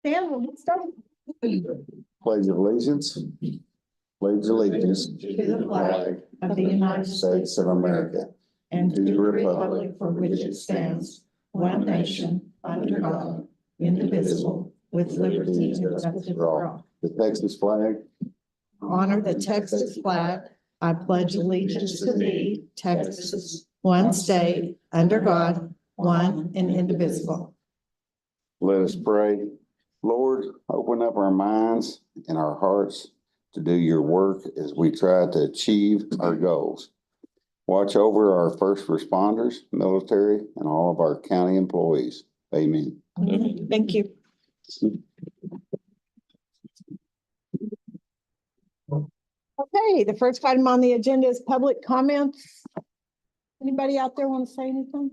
Dan, we'll get started. Pledge of allegiance. Pledge allegiance To the flag of the United States of America and to the republic for which it stands, one nation, under God, indivisible, with liberty and justice for all. The Texas flag. Honor the Texas flag. I pledge allegiance to thee, Texas, one state, under God, one and indivisible. Let us pray. Lord, open up our minds and our hearts to do your work as we try to achieve our goals. Watch over our first responders, military, and all of our county employees. Amen. Thank you. Okay, the first item on the agenda is public comments. Anybody out there want to say anything?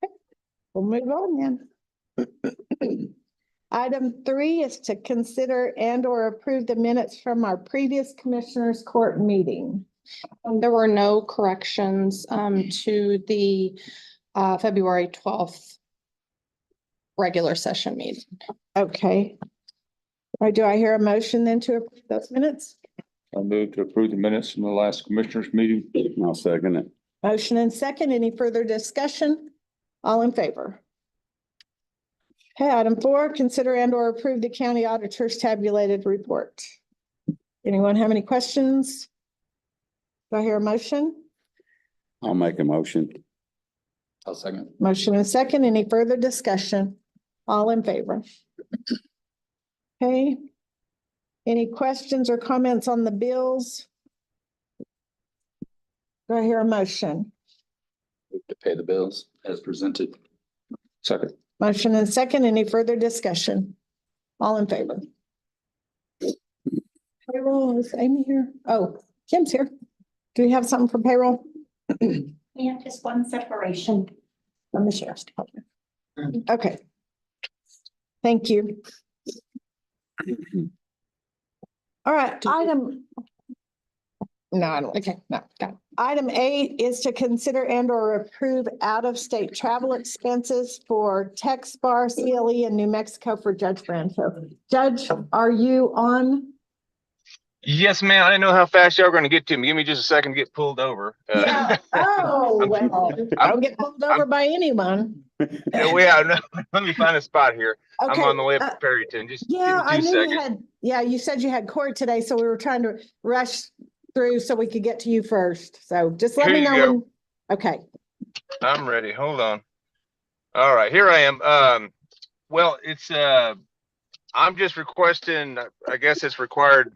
Okay, we'll move on then. Item 3 is to consider and or approve the minutes from our previous commissioners court meeting. There were no corrections to the February 12th regular session meeting. Okay. All right, do I hear a motion then to approve those minutes? I move to approve the minutes from the last commissioners meeting. I'll second it. Motion and second. Any further discussion? All in favor? Okay, item 4, consider and or approve the county auditor's tabulated report. Anyone have any questions? Do I hear a motion? I'll make a motion. I'll second. Motion and second. Any further discussion? All in favor? Okay. Any questions or comments on the bills? Do I hear a motion? Move to pay the bills as presented. Second. Motion and second. Any further discussion? All in favor? Payroll, is Amy here? Oh, Kim's here. Do we have something for payroll? We have just one separation. From the sheriff's department. Okay. Thank you. All right, item. No, I don't. Okay, no, got it. Item 8 is to consider and or approve out-of-state travel expenses for Tex Bar, CLE in New Mexico for Judge Brancho. Judge, are you on? Yes, ma'am. I didn't know how fast y'all were going to get to me. Give me just a second to get pulled over. Yeah. Oh, well, I don't get pulled over by anyone. No, let me find a spot here. I'm Okay, on the way up to Perryton. Just yeah, I give me knew 2 you seconds. had, yeah, you said you had court today, so we were trying to rush through so we could get to you first. So just let Here me you know go. when. Okay, I'm ready. Hold on. All right, here I am. Well, it's I'm just requesting, I guess it's required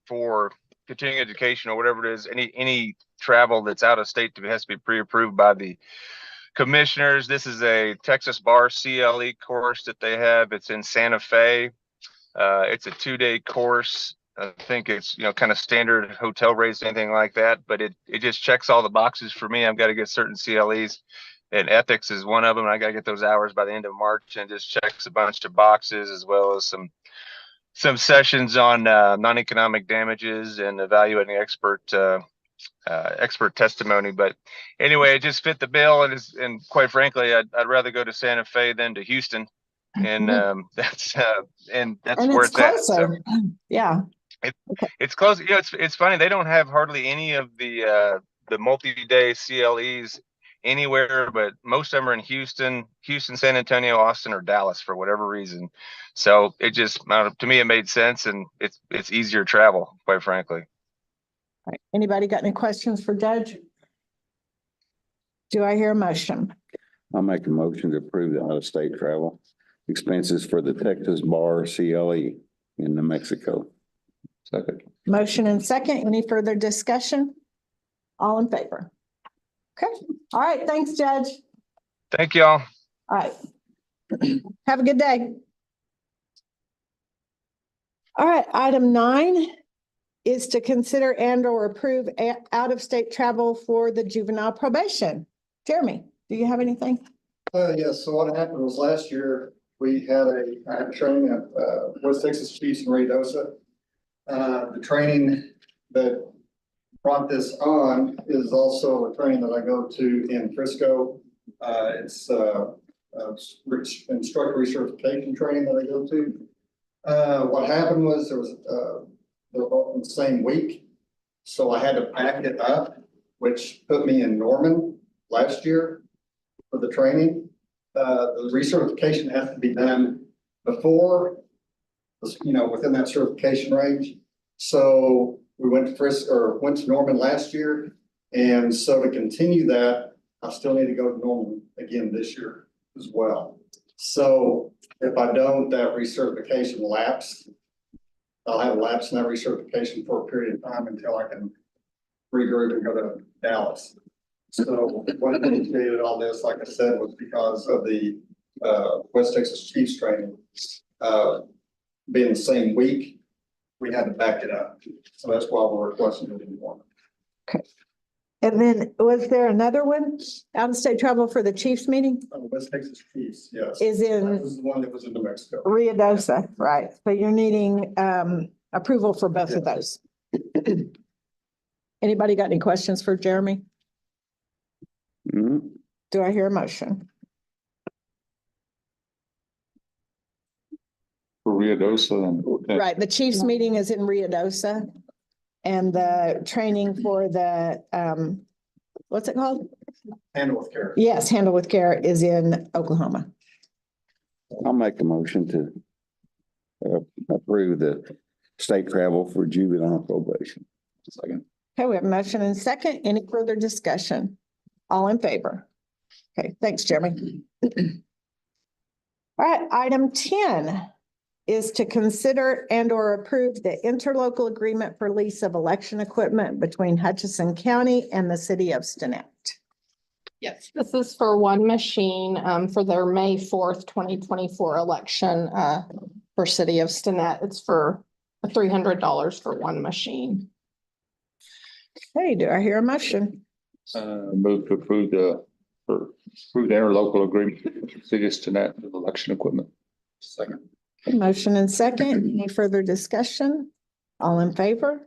for continuing education or whatever it is, any travel that's out of state has to be pre-approved by the commissioners. This is a Texas Bar CLE course that they have. It's in Santa Fe. It's a 2-day course. I think it's, kind of standard hotel rates, anything like that, but it just checks all the boxes for me. I've got to get certain CLEs, and ethics is one of them. I got to get those hours by the end of March, and just checks a bunch of boxes, as well as some sessions on non-economic damages and evaluating expert testimony. But anyway, it just fit the bill, and quite frankly, I'd rather go to Santa Fe than to Houston, and that's and where it's it's at. So closer. Yeah, it's close. It's funny. They don't have hardly any of the multi-day CLEs anywhere, but most of them are in Houston, San Antonio, Austin, or Dallas for whatever reason. So it just, to me, it made sense, and it's easier travel, quite frankly. all right. Anybody got any questions for Judge? Do I hear a motion? I'll make a motion to approve the out-of-state travel expenses for the Texas Bar CLE in New Mexico. Second. Motion and second. Any further discussion? All in favor? Okay, all right, thanks, Judge. Thank y'all. All right. Have a good day. All right, item 9 is to consider and or approve out-of-state travel for the juvenile probation. Jeremy, do you have anything? Yes, so what happened was last year, I had a training at West Texas Chiefs in Ruidoso. The training that brought this on is also a training that I go to in Frisco. It's instructor recertification training that I go to. What happened was they were both in the same week. So I had to pack it up, which put me in Norman last year for the training. The recertification has to be done before, within that certification range. So we went to Norman last year. And so to continue that, I still need to go to Norman again this year as well. So if I don't, that recertification lapse, I'll have a lapse in that recertification for a period of time until I can regroup and go to Dallas. So what initiated all this, like I said, was because of the West Texas Chiefs training. Being the same week, we had to back it up. So that's why we're requesting it anymore. And then was there another one, out-of-state travel for the Chiefs meeting? West Texas Chiefs, yes. Is That in was the one that was in New Mexico. Ruidosa, right? So you're needing approval for both of those. Anybody got any questions for Jeremy? Mhm. Do I hear a motion? For Ruidosa and. Right, the Chiefs meeting is in Ruidosa. And the training for the, what's it called? Handle with care. Yes, Handle with Care is in Oklahoma. I'll make a motion to approve the state travel for juvenile probation. Second. Okay, we have a motion and second. Any further discussion? All in favor? Okay, thanks, Jeremy. All right, item 10 is to consider and or approve the interlocal agreement for lease of election equipment between Hutchinson County and the city of Stinnett. Yes, this is for one machine for their May 4th, 2024 election for City of Stinnett. It's for $300 for one machine. Hey, do I hear a motion? Move to approve their local agreement, city of Stinnett with election equipment. Second. Motion and second. Any further discussion? All in favor?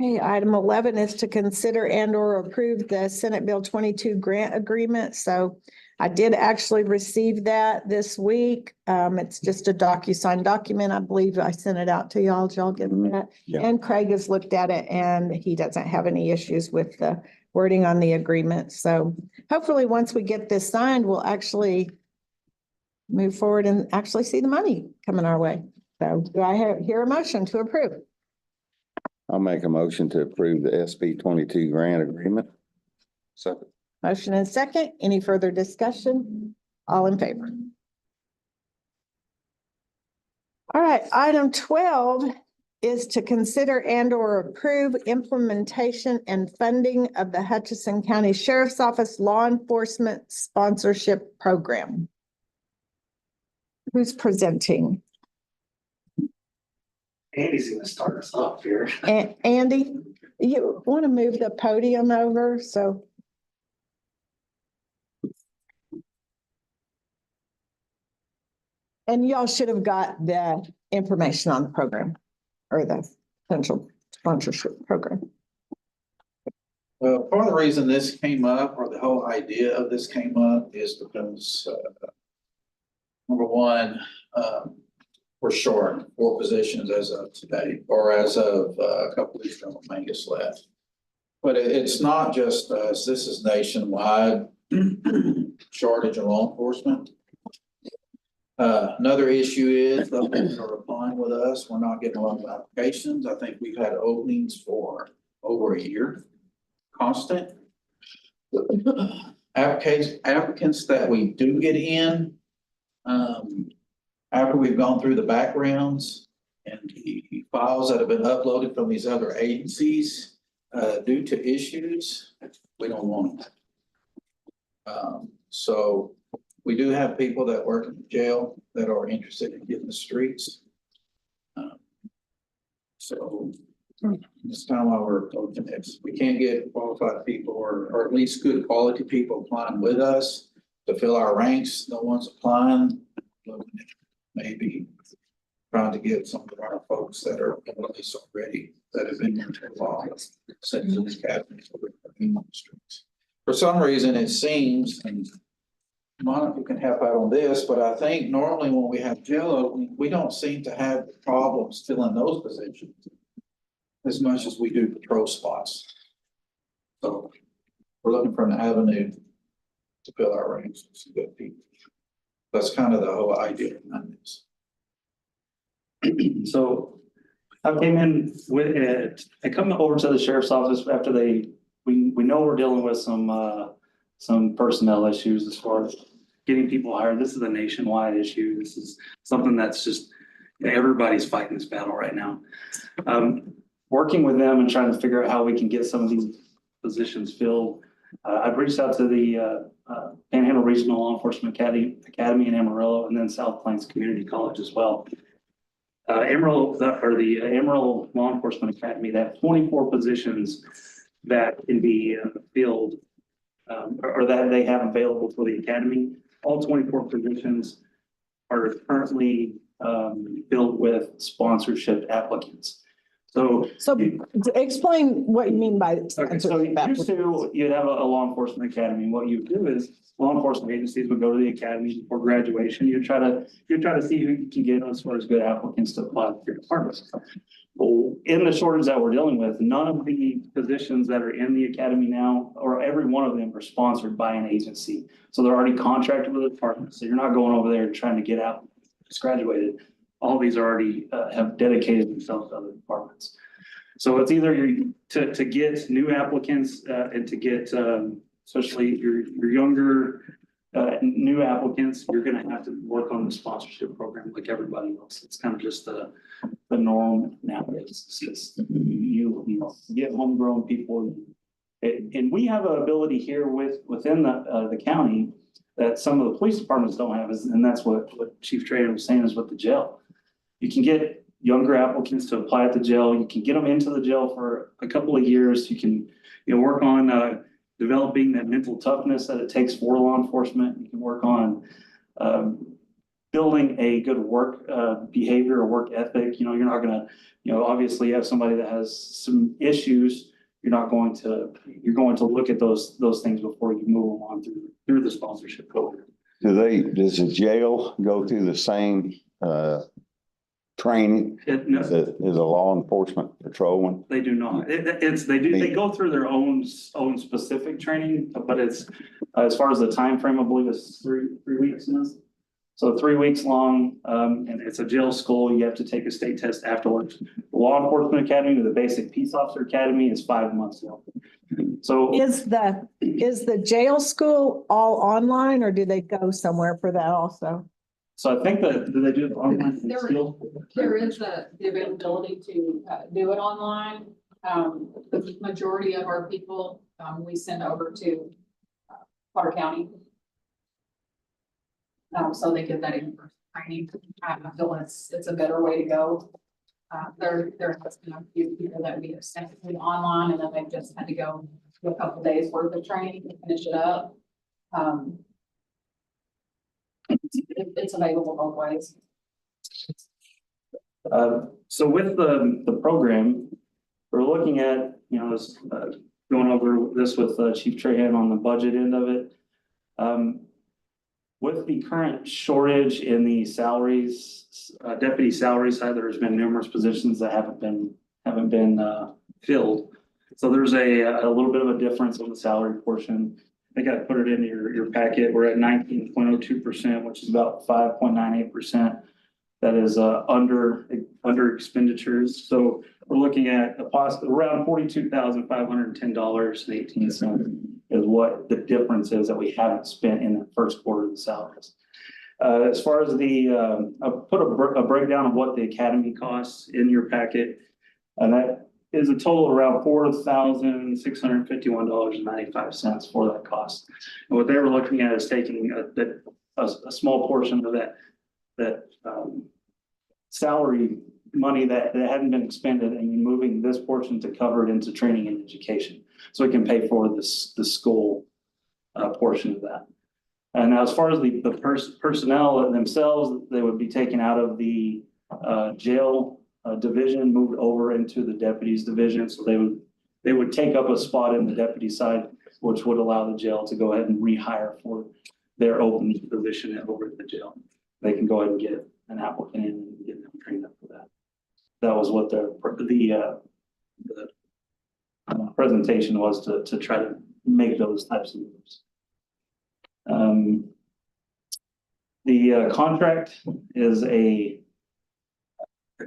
Okay, item 11 is to consider and or approve the Senate Bill 22 grant agreement. So I did actually receive that this week. It's just a DocuSign document. I believe I sent it out to y'all. Did y'all get that? Yeah. And Craig has looked at it and he doesn't have any issues with the wording on the agreement. So hopefully, once we get this signed, we'll actually move forward and actually see the money coming our way. So do I hear a motion to approve? I'll make a motion to approve the SB 22 grant agreement. Second. Motion and second. Any further discussion? All in favor? All right, item 12 is to consider and or approve implementation and funding of the Hutchinson County Sheriff's Office Law Enforcement Sponsorship Program. Who's presenting? Andy's gonna start us off here. Andy, you want to move the podium over? So. And y'all should have got the information on the program or the potential sponsorship program. Well, part of the reason this came up, or the whole idea of this came up, is because, number one, we're short 4 positions as of today, or as of a couple weeks ago, Mangus left. But it's not just us, this is nationwide shortage of law enforcement. Another issue is the ones that are applying with us, we're not getting a lot of applications. I think we've had openings for over a year, constant. Applicants that we do get in, after we've gone through the backgrounds and the files that have been uploaded from these other agencies, due to issues, we don't want them. So we do have people that work in jail that are interested in getting the streets. So it's kind of why we're approaching this. We can't get qualified people or at least good quality people applying with us to fill our ranks. No one's applying. Maybe trying to get some of our folks that are at least already that have been here too long, since this happened on the streets. For some reason, it seems, and Monica can help out on this, but I think normally when we have jail opening, we don't seem to have problems filling those positions as much as we do patrol spots. So we're looking for an avenue to fill our ranks with some good people. That's kind of the whole idea behind this. So I came in with it, I come over to the sheriff's office after we know we're dealing with some personnel issues as far as getting people hired. This is a nationwide issue. This is something that's just, everybody's fighting this battle right now. Working with them and trying to figure out how we can get some of these positions filled. I've reached out to the Panhandle Regional Law Enforcement Academy in Amarillo, and then South Plains Community College as well. The Amarillo Law Enforcement Academy, they have 24 positions that can be filled or that they have available for the academy. All 24 positions are currently filled with sponsorship applicants. So explain what you mean by okay, so sponsorship applicants. you'd have a law enforcement academy. What you do is law enforcement agencies would go to the academy before graduation. You try to see who you can get as far as good applicants to apply to your department. Well, in the shortage that we're dealing with, none of the positions that are in the academy now, or every one of them, are sponsored by an agency. So they're already contracted with the department. So you're not going over there trying to get out, just graduated. All these are already have dedicated themselves to other departments. So it's either to get new applicants and to get especially your younger new applicants, you're going to have to work on the sponsorship program like everybody else. It's kind of just the norm nowadays. It's just, you get homegrown people, and we have an ability here within the county that some of the police departments don't have, and that's what Chief Trader was saying is with the jail. You can get younger applicants to apply at the jail. You can get them into the jail for a couple of years. You can work on developing that mental toughness that it takes for law enforcement. You can work on building a good work behavior or work ethic. You're not going to, obviously you have somebody that has some issues. You're going to look at those things before you move them on through the sponsorship program. Does the jail go through the same training as a law enforcement patrolman? They do not. They go through their own specific training, but it's as far as the time frame, I believe it's three weeks now. So 3 weeks long, and it's a jail school. You have to take a state test afterwards. The Law Enforcement Academy, the Basic Peace Officer Academy, is 5 months long. So Is the jail school all online, or do they go somewhere for that also? So I think do they do it online still? There is the availability to do it online. The majority of our people, we send over to Potter County. So they get that in-person training. I feel it's a better way to go. There has been a few people that we have sent it online, and then they've just had to go do a couple days worth of training to finish it up. It's available both ways. So with the program, we're looking at, going over this with Chief Trahan on the budget end of it. With the current shortage in the salaries, deputy salary side, there's been numerous positions that haven't been filled. So there's a little bit of a difference on the salary portion. I think I put it in your packet. We're at 19.02%, which is about 5.98%. That is under expenditures. So we're looking at around $42,510.18 is what the difference is that we haven't spent in the first quarter of the salaries. As far as I put a breakdown of what the academy costs in your packet, and that is a total around $4,651.95 for that cost. And what they were looking at is taking a small portion of that salary money that hadn't been expended and moving this portion to cover it into training and education. So we can pay for the school portion of that. And now as far as the personnel themselves, they would be taken out of the jail division, moved over into the deputies division. So they would take up a spot in the deputy side. which would allow the jail to go ahead and rehire for their open position over at the jail. They can go ahead and get an applicant in and get them trained up for that. That was what the presentation was to try to make those types of moves. The contract is a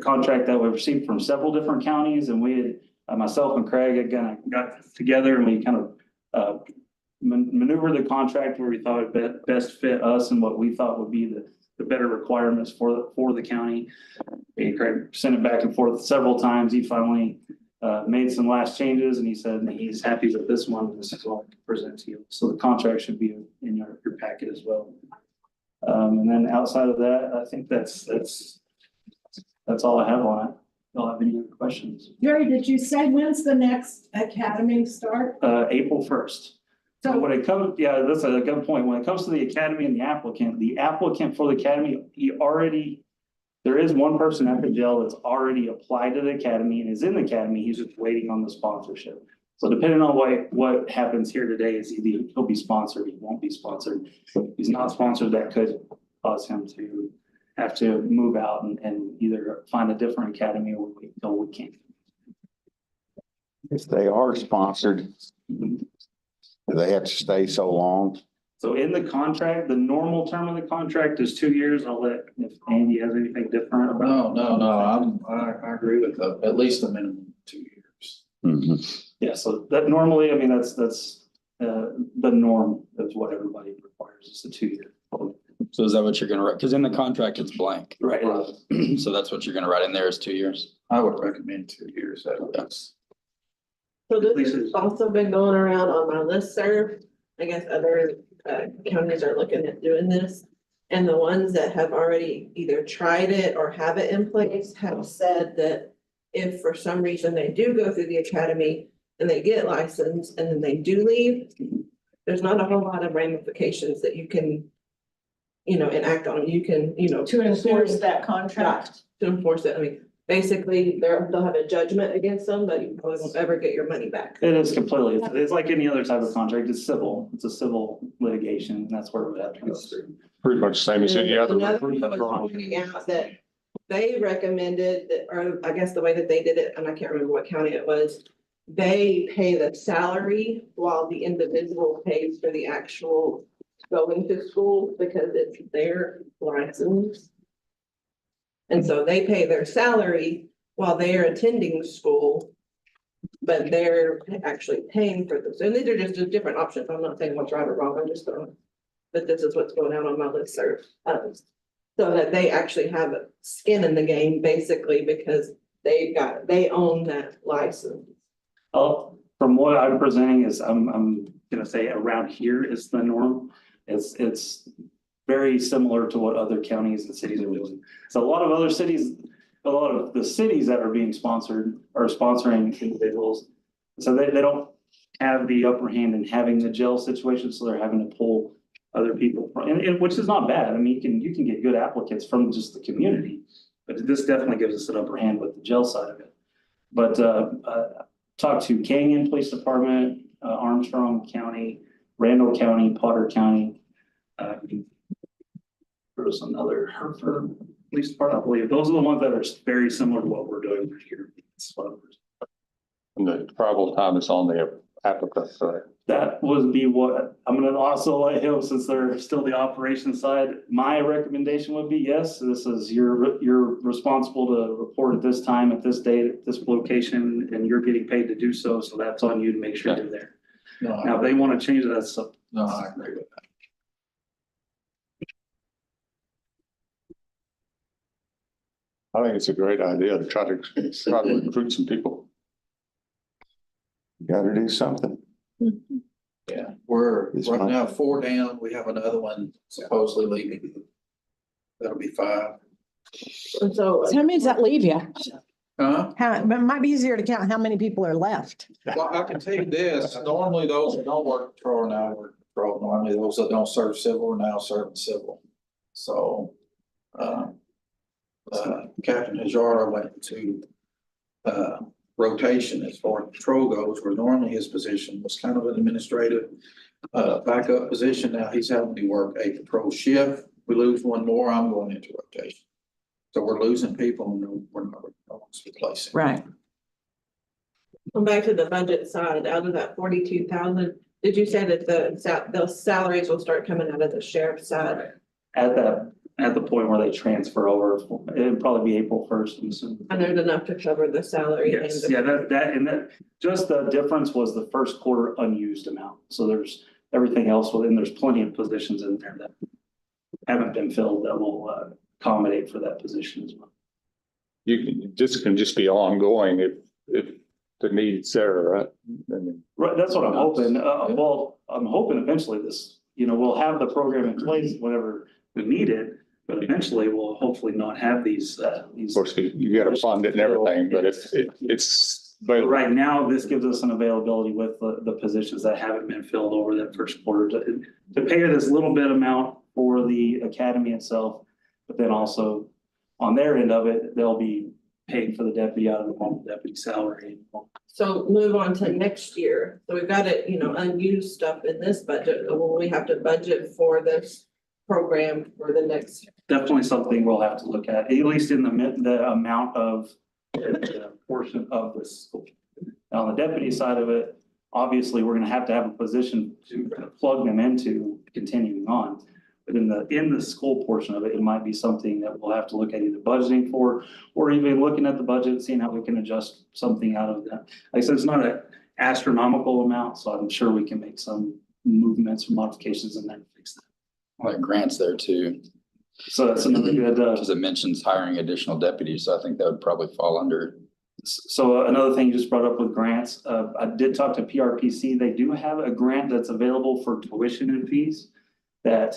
contract that we've received from several different counties, and we had, myself and Craig had kind of got together and we kind of maneuvered the contract where we thought it best fit us and what we thought would be the better requirements for the county. And Craig sent it back and forth several times. He finally made some last changes, and he said he's happy with this one. This is what I can present to you. So the contract should be in your packet as well. And then outside of that, I think that's all I have on it. Y'all have any other questions? Jerry, did you say when's the next academy start? April 1st. So when it comes, yeah, that's a good point. When it comes to the academy and the applicant for the academy, there is one person at the jail that's already applied to the academy and is in the academy. He's just waiting on the sponsorship. So depending on what happens here today is either he'll be sponsored, he won't be sponsored. If he's not sponsored, that could cause him to have to move out and either find a different academy or wait until we can't. If they are sponsored, do they have to stay so long? So in the contract, the normal term of the contract is 2 years. I'll let, if Andy has anything different about. No, I agree with that. At least a minimum 2 years. Mhm. Yeah, so that normally, I mean, that's the norm. That's what everybody requires. It's a 2 year. So is that what you're gonna write? Because in the contract, it's blank. Right. So that's what you're gonna write in there is 2 years. I would recommend 2 years. Yes. So this has also been going around on my listserv. I guess other counties are looking at doing this. And the ones that have already either tried it or have it in place have said that if for some reason they do go through the academy and they get licensed and then they do leave, there's not a whole lot of ramifications that you can, enact on. You can, To enforce that contract? to enforce it. I mean, basically, they'll have a judgment against them, but you probably won't ever get your money back. It is completely, it's like any other type of contract. It's civil. It's a civil litigation. And that's where it would have to go through. Pretty much the same as any other. Another one was pointing out that they recommended that, or I guess the way that they did it, and I can't remember what county it was. They pay the salary while the individual pays for the actual going to school because it's their license. And so they pay their salary while they're attending school, but they're actually paying for this. And these are just different options. I'm not saying what's right or wrong. I'm just throwing, but this is what's going out on my listserv. So that they actually have a skin in the game, basically, because they own that license. Oh, from what I'm presenting is, I'm gonna say around here is the norm. It's very similar to what other counties and cities are doing. So a lot of other cities, a lot of the cities that are being sponsored are sponsoring individuals. So they don't have the upper hand in having the jail situation, so they're having to pull other people from, and which is not bad. I mean, you can get good applicants from just the community, but this definitely gives us an upper hand with the jail side of it. But talked to Canyon Police Department, Armstrong County, Randall County, Potter County. There was another Hereford Police Department, I believe. Those are the ones that are very similar to what we're doing here. And the travel time is on the applicant side. That would be what, I'm gonna also let him, since they're still the operations side, my recommendation would be, yes, this is, you're responsible to report at this time, at this date, at this location, and you're getting paid to do so, so that's on you to make sure you're there. Now, if they wanna change it, that's up. No, I agree with that. I think it's a great idea to try to recruit some people. Gotta do something. Yeah, we're It's right fine. now 4 down. We have another one supposedly leaving. That'll be 5. And so, So how many does that leave you? Huh? But it might be easier to count how many people are left. Well, I can tell you this, normally those that don't work patrol are now work patrol. Normally those that don't serve civil are now serving civil. So, Captain Hajar went to, rotation as far as patrol goes, where normally his position was kind of an administrative backup position. Now he's having me work a patrol shift. We lose one more, I'm going into rotation. So we're losing people and we're not, no one's replacing. Right. Going back to the budget side, out of that 42,000, did you say that those salaries will start coming out of the sheriff's side? At the point where they transfer over, it'd probably be April 1st. And there's enough to cover the salary? and Yes, the- yeah, that, just the difference was the first quarter unused amount. So there's everything else within, there's plenty of positions in there that haven't been filled that will accommodate for that position as well. This can just be ongoing if the need's there, right? And Right, that's what I'm hoping. Well, I'm hoping eventually this, we'll have the program in place whenever we need it. But eventually we'll hopefully not have these. of course, you gotta fund it and everything, but it's. But right now, this gives us an availability with the positions that haven't been filled over that first quarter to pay this little bit amount for the academy itself. But then also on their end of it, they'll be paid for the deputy out of the normal deputy salary. So move on to next year. So we've got it, unused stuff in this budget. Will we have to budget for this program for the next? Definitely something we'll have to look at least in the amount of the portion of this school. Now, on the deputy side of it, obviously, we're gonna have a position to plug them into continuing on. But in the school portion of it, it might be something that we'll have to look at either budgeting for, or even looking at the budget, seeing how we can adjust something out of that. Like I said, it's not an astronomical amount, so I'm sure we can make some movements or modifications in there to fix that. Like grants there too, So that's another good, because it mentions hiring additional deputies, so I think that would probably fall under. So another thing you just brought up with grants, I did talk to PRPC. They do have a grant that's available for tuition and fees that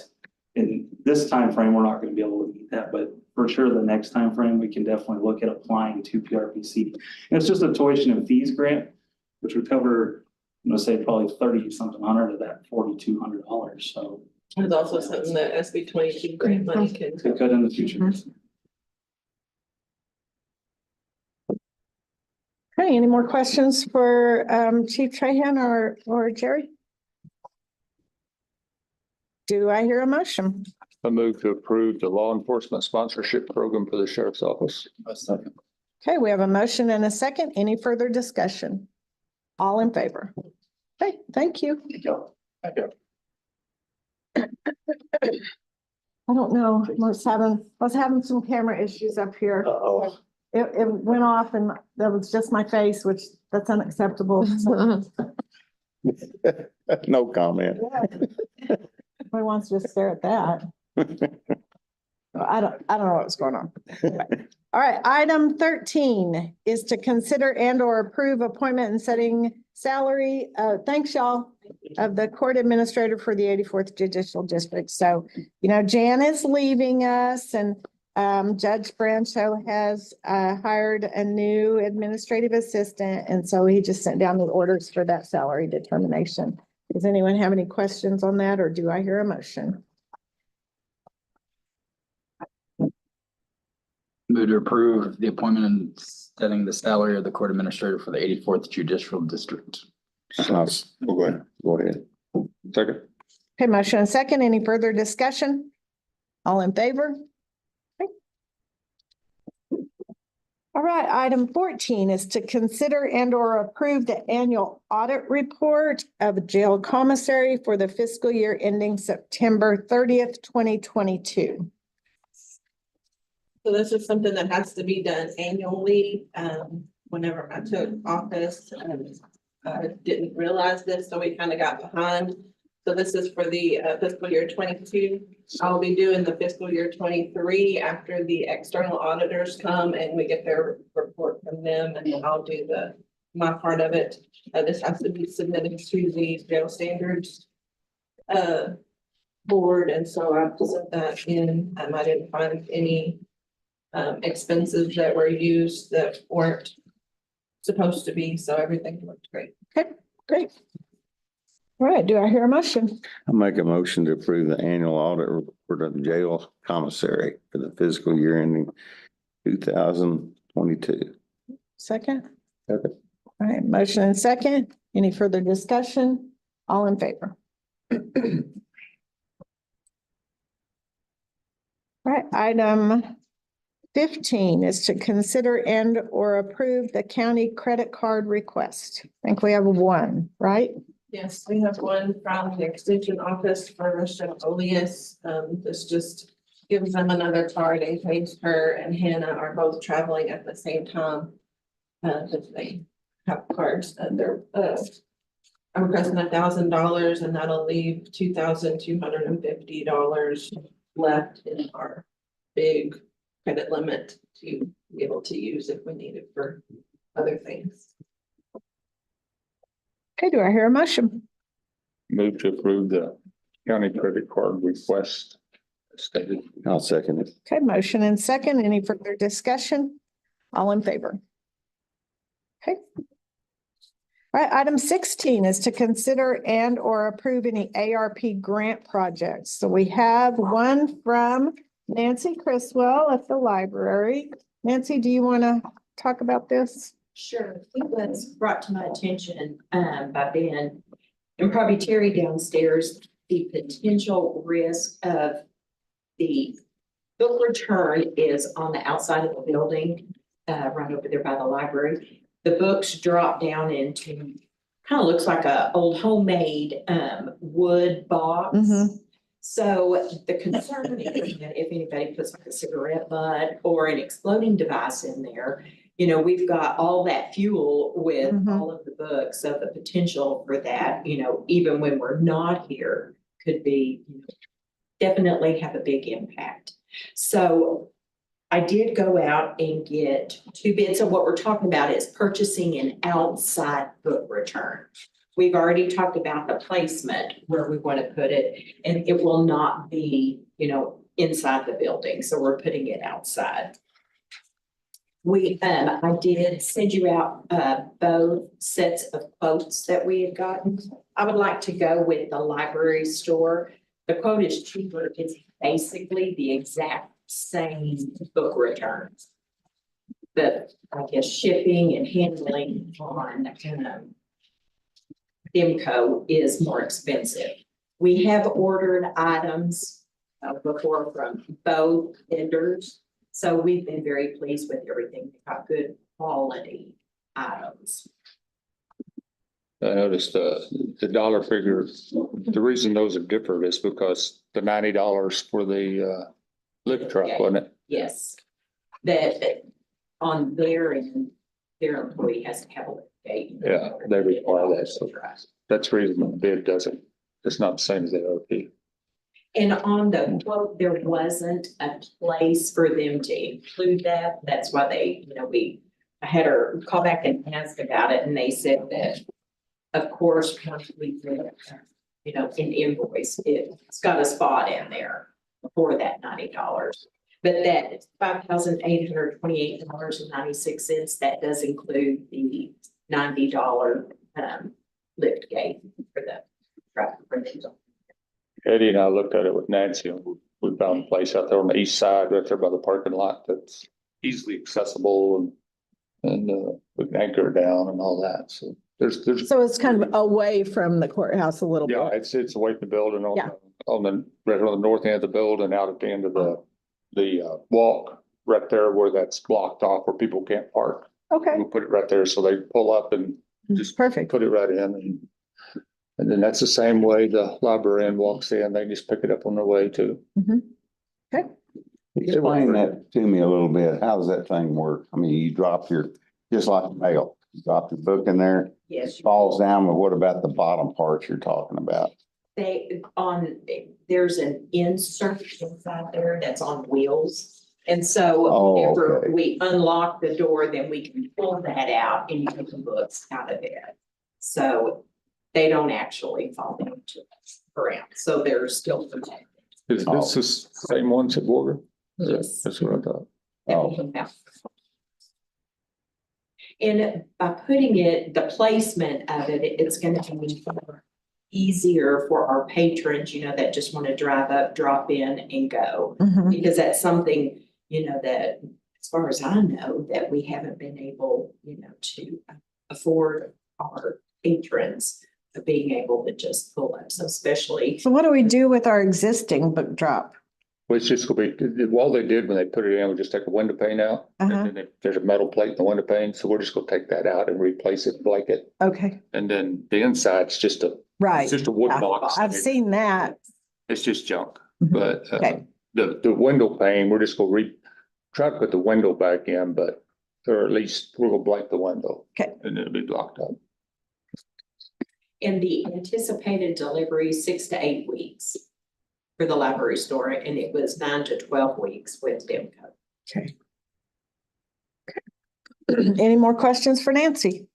in this time frame we're not going to be able to meet that, but for sure the next time frame we can definitely look at applying to PRPC. And it's just a tuition and fees grant, which would cover, say probably 30 something hundred of that $4,200. So There's also something that SB 22 grant money can. could in the future. Okay, any more questions for Chief Trahan or Jerry? Do I hear a motion? I move to approve the law enforcement sponsorship program for the sheriff's office. Okay, we have a motion and a second. Any further discussion? All in favor? Okay, thank you. I don't know, I was having some camera issues up here. Uh-oh. It went off and that was just my face, which that's unacceptable. So, No comment. nobody wants to just stare at that. I don't know what's going on. All right, item 13 is to consider and or approve appointment and setting salary. Thanks, y'all, of the court administrator for the 84th Judicial District. So, Jan is leaving us and Judge Brancho has hired a new administrative assistant. And so he just sent down the orders for that salary determination. Does anyone have any questions on that, or do I hear a motion? Move to approve the appointment and setting the salary of the court administrator for the 84th Judicial District. Go ahead. Second. Okay, motion and second. Any further discussion? All in favor? Okay. All right, item 14 is to consider and or approve the annual audit report of jail commissary for the fiscal year ending September 30th, 2022. So this is something that has to be done annually. Whenever I took office, I didn't realize this, so we kind of got behind. So this is for the fiscal year 22. I'll be doing the fiscal year 23 after the external auditors come and we get their report from them, and then I'll do my part of it. This has to be submitted to the jail standards board, and so I sent that in. I didn't find any expenses that were used that weren't supposed to be, so everything looked great. Okay, great. All right, do I hear a motion? I make a motion to approve the annual audit report of the jail commissary for the fiscal year ending 2022. Second? Second. All right, motion and second. Any further discussion? All in favor? All right, item 15 is to consider and or approve the county credit card request. I think we have one, right? Yes, we have one from the extension office for Michelle Olias. This just gives them another card in case her and Hannah are both traveling at the same time. If they have cards and they're, I'm requesting $1,000 and that'll leave $2,250 left in our big credit limit to be able to use if we need it for other things. Okay, do I hear a motion? Move to approve the county credit card request stated. I'll second it. Okay, motion and second. Any further discussion? All in favor? Okay. All right, item 16 is to consider and or approve any ARP grant projects. So we have one from Nancy Criswell at the library. Nancy, do you want to talk about this? Sure. It was brought to my attention by Ben and probably Terry downstairs, the potential risk of the book return is on the outside of the building, right over there by the library. The books drop down into kind of looks like a old homemade wood box. So the concern is that if anybody puts like a cigarette butt or an exploding device in there, you know, we've got all that fuel with all of the books. So the potential for that, you know, even when we're not here could be, you know, definitely have a big impact. So I did go out and get 2 bids. So what we're talking about is purchasing an outside book return. We've already talked about the placement where we want to put it, and it will not be, you know, inside the building. So we're putting it outside. I did send you out both sets of quotes that we had gotten. I would like to go with the library store. The quote is cheaper. It's basically the exact same book returns. But I guess shipping and handling on IMCO is more expensive. We have ordered items before from both vendors. So we've been very pleased with everything. We've got good quality items. I noticed the dollar figure, the reason those are different is because the $90 for the lift truck, wasn't it? Yes. That on their end, their employee has to have a lift gate. Yeah, they require that. So that's the reason the bid doesn't, it's not the same as the ARP. And on the quote, there wasn't a place for them to include that. That's why they, you know, I had her call back and ask about it, and they said that, of course, once we get, you know, an invoice, it's got a spot in there for that $90. But that $5,828.96, that does include the $90 lift gate for the traffic. Eddie and I looked at it with Nancy, and we found a place out there on the east side, right there by the parking lot, that's easily accessible, and we can anchor it down and all that. So there's. So it's kind of away from the courthouse a little bit. Yeah, it's away from the building Yeah. right on the north end of the building, out at the end of the walk, right there where that's blocked off where people can't park. Okay, We'll put it right there so they pull up and just perfect. put it right in, and then that's the same way the librarian walks in, they just pick it up on their way too. Explain that to me a little bit. How does that thing work? I mean, you drop just like mail, you drop your book in there, Yes. falls down, but what about the bottom parts you're talking about? There's an insert inside there that's on wheels. And so Oh, whenever okay. we unlock the door, then we can pull that out and you get the books out of it. So they don't actually fall down to the ground. So they're still protected. Is this the same ones at Borger? Yes. That's what I thought. that we can have. And by putting the placement of it, it's gonna be easier for our patrons, you know, that just want to drive up, drop in and go. Mhm. Because that's something, you know, that as far as I know, that we haven't been able, to afford our patrons being able to just pull up, so especially. So what do we do with our existing book drop? Well, it's just gonna be, all they did when they put it in, was just take a window pane out. Uh-huh. And then there's a metal plate in the window pane, so we're just gonna take that out and replace it blanket. Okay, And then the inside's just a, right. it's just a wood Yeah, box. I've seen that. It's just junk, Mhm. but Okay. the window pane, we're just gonna try to put the window back in, but, or at least we're gonna blank the window. Okay. And it'll be locked up. And the anticipated delivery, 6 to 8 weeks for the library store, and it was 9 to 12 weeks with Demco. Okay. Any more questions for Nancy?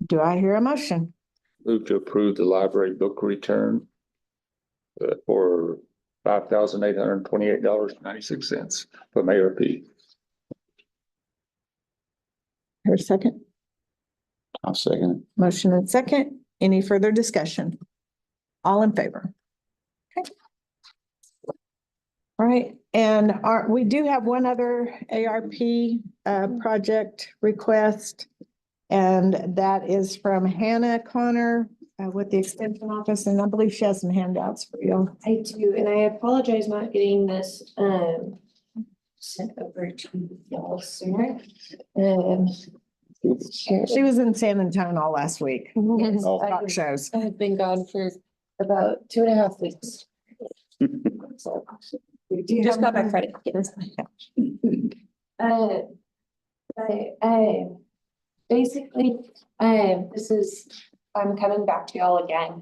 Do I hear a motion? Move to approve the library book return for $5,828.96 from ARP. Hear a second? I'll second Motion and second. Any further discussion? All in favor? Okay. All right, and we do have one other ARP project request. And that is from Hannah Connor with the Extension Office, and I believe she has some handouts for you. I do, and I apologize not getting this sent over to y'all sooner. She was in San Antonio all last week. Yes, Talk shows. I have been gone for about 2.5 weeks. So just got back Friday. Yes. Basically, I'm coming back to y'all again.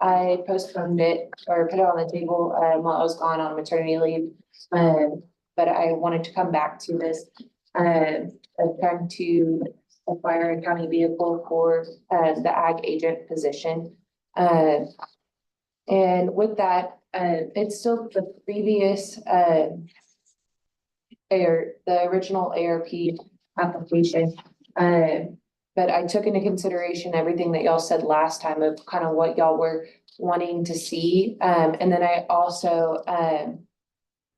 I postponed it or put it on the table while I was gone on maternity leave. But I wanted to come back to this. I'm trying to acquire a county vehicle for the ag agent position. And with that, it's still the previous the original ARP application. But I took into consideration everything that y'all said last time of kind of what y'all were wanting to see. And then I also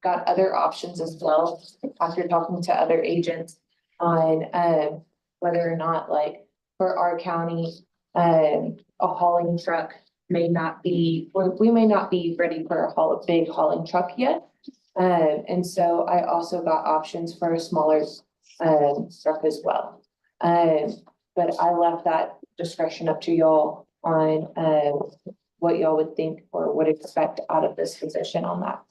got other options as well after talking to other agents on whether or not, like, for our county, a hauling truck may not be, we may not be ready for a big hauling truck yet. And so I also got options for a smaller truck as well. But I left that discretion up to y'all on what y'all would think or would expect out of this position on that.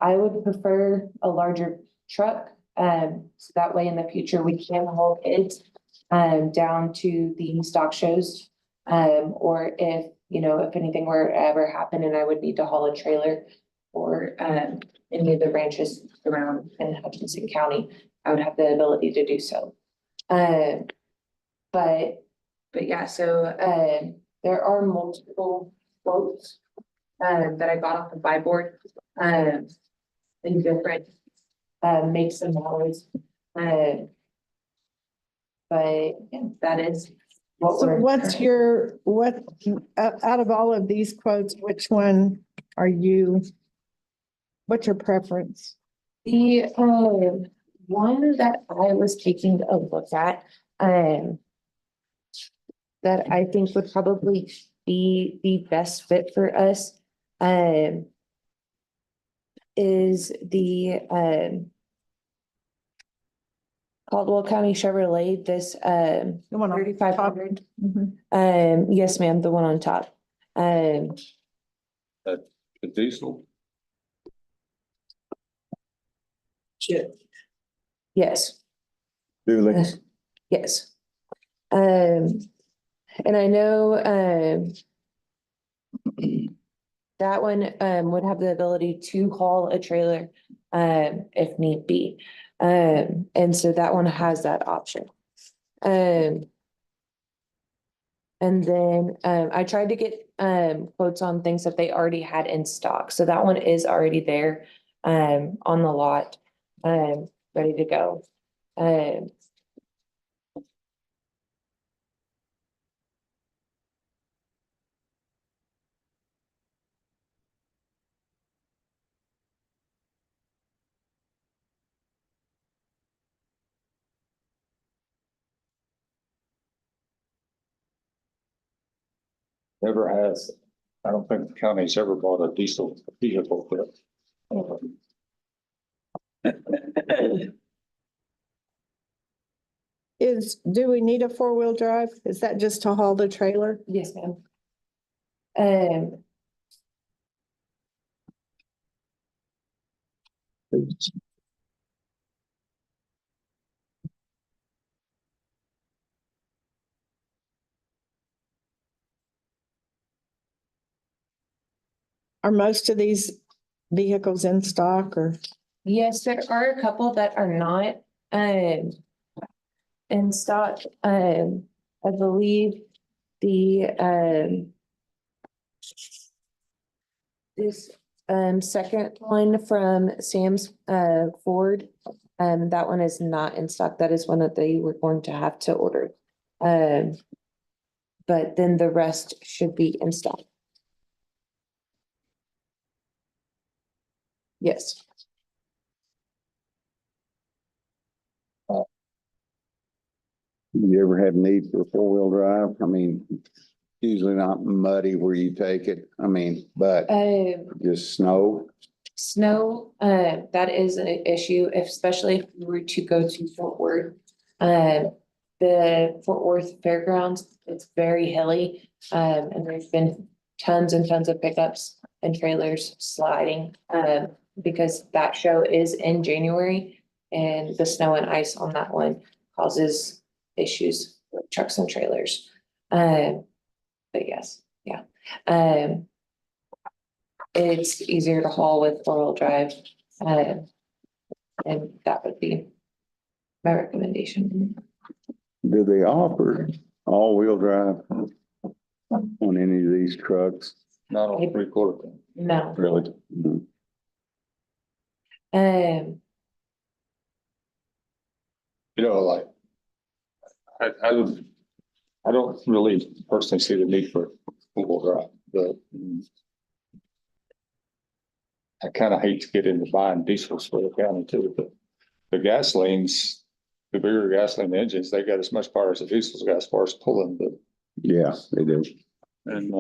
I would prefer a larger truck, so that way in the future we can haul kids down to the stock shows. Or if anything were to ever happen and I would need to haul a trailer or any of the ranches around in Hutchinson County, I would have the ability to do so. But yeah, so there are multiple quotes that I got off the buy board in different makes and models. But yeah, that is what So we're. what's out of all of these quotes, which one are you? What's your preference? The one that I was taking a look at, that I think would probably be the best fit for us, is the Caldwell County Chevrolet, this The one on 3500. Mhm. Yes, ma'am, the one on top. The diesel. Yes. Dooley. Yes. And I know, that one, would have the ability to haul a trailer, if need be. And so that one has that option. And then, I tried to get, quotes on things that they already had in stock. So that one is already there, on the lot, ready to go. Never has. I don't think the county's ever bought a diesel vehicle, but. Do we need a four-wheel drive? Is that just to haul the trailer? Yes, ma'am. Um, Are most of these vehicles in stock or? yes, there are a couple that are not, in stock. I believe the, this, second one from Sam's, Ford, that one is not in stock. That is one that they were going to have to order. But then the rest should be in stock. Yes. You ever have need for four-wheel drive? I mean, usually not muddy where you take it. I mean, but just snow. Snow, that is an issue, especially if we were to go to Fort Worth. The Fort Worth Fairgrounds, it's very hilly, and there's been tons and tons of pickups and trailers sliding, because that show is in January and the snow and ice on that one causes issues with trucks and trailers. But yes, yeah. It's easier to haul with four-wheel drive. And that would be my recommendation. Do they offer all-wheel drive on any of these trucks? Not on 3/4 ton. No. Really? Mhm. You know, like, I don't really personally see the need for four-wheel drive, but I kind of hate to get into buying diesels for the county too, but the gasolines, the bigger gasoline engines, they got as much power as the diesels got as far as pulling, but, Yeah, they do. and,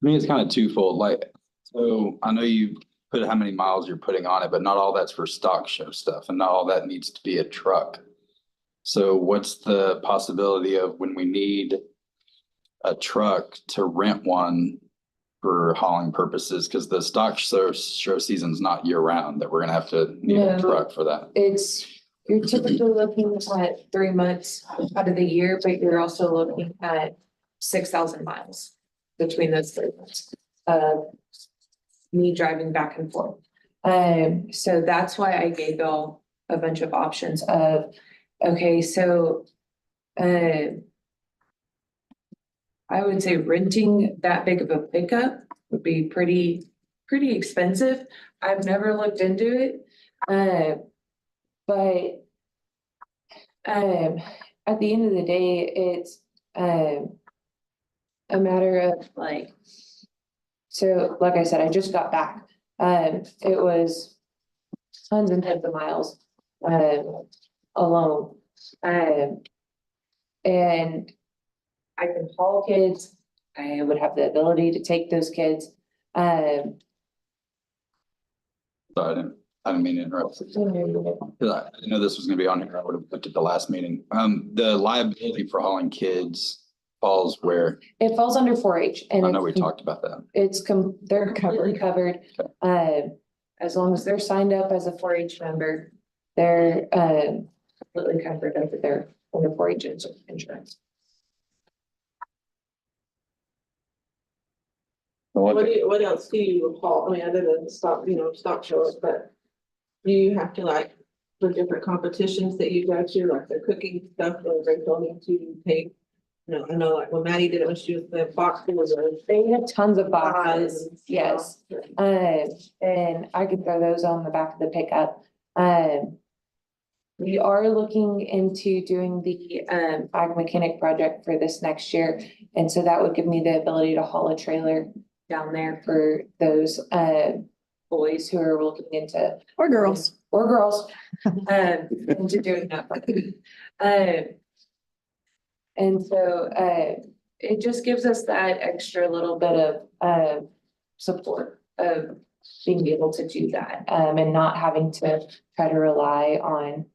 I mean, it's kind of twofold, like, so I know you put how many miles you're putting on it, but not all that's for stock show stuff and not all that needs to be a truck. So what's the possibility of when we need a truck to rent one for hauling purposes? Because the stock show season's not year round, that we're gonna have to need a No. truck for that. You're typically looking at 3 months out of the year, but you're also looking at 6,000 miles between those 3 months. Me driving back and forth. So that's why I gave y'all a bunch of options of, okay, so, I would say renting that big of a pickup would be pretty expensive. I've never looked into it. But at the end of the day, it's a matter of like, so like I said, I just got back. It was tons and tons of miles alone. And I can haul kids. I would have the ability to take those kids. Sorry, I didn't mean to interrupt. 'Cause I didn't know this was gonna be on here. I would have looked at the last meeting. The liability for hauling kids falls where? It falls under 4-H and I know we talked about that. they're covered. As long as they're signed up as a 4-H member, they're completely covered under their 4-H insurance. What else do you haul? I mean, other than stock, stock shows, but do you have to like, for different competitions that you go to, like the cooking stuff, or they told me to take? No, I know like when Maddie did it when she was the boxes or. They have tons of boxes, Pies. yes. And I could throw those on the back of the pickup. We are looking into doing the ag mechanic project for this next year. And so that would give me the ability to haul a trailer down there for those boys who are looking into. Or girls. Or girls. into doing that. And so, it just gives us that extra little bit of, support of being able to do that, and not having to try to rely on,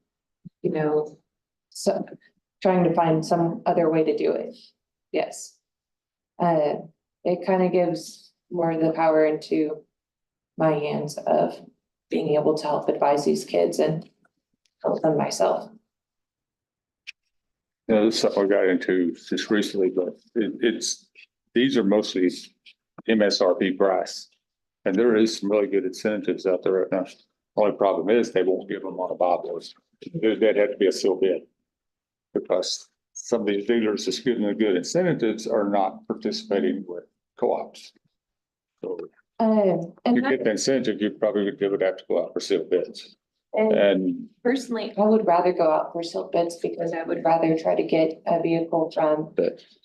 you know, so trying to find some other way to do it. Yes. It kind of gives more of the power into my hands of being able to help advise these kids and help them myself. You know, this is something I got into just recently, but these are mostly MSRP price. And there is some really good incentives out there right now. Only problem is they won't give them on a Bibles. That'd have to be a sealed bid. Because some of these dealers that's getting the good incentives are not participating with co-ops. So And you get the incentive, you probably would have to go out for sealed bids. And And personally, I would rather go out for sealed bids because I would rather try to get a vehicle from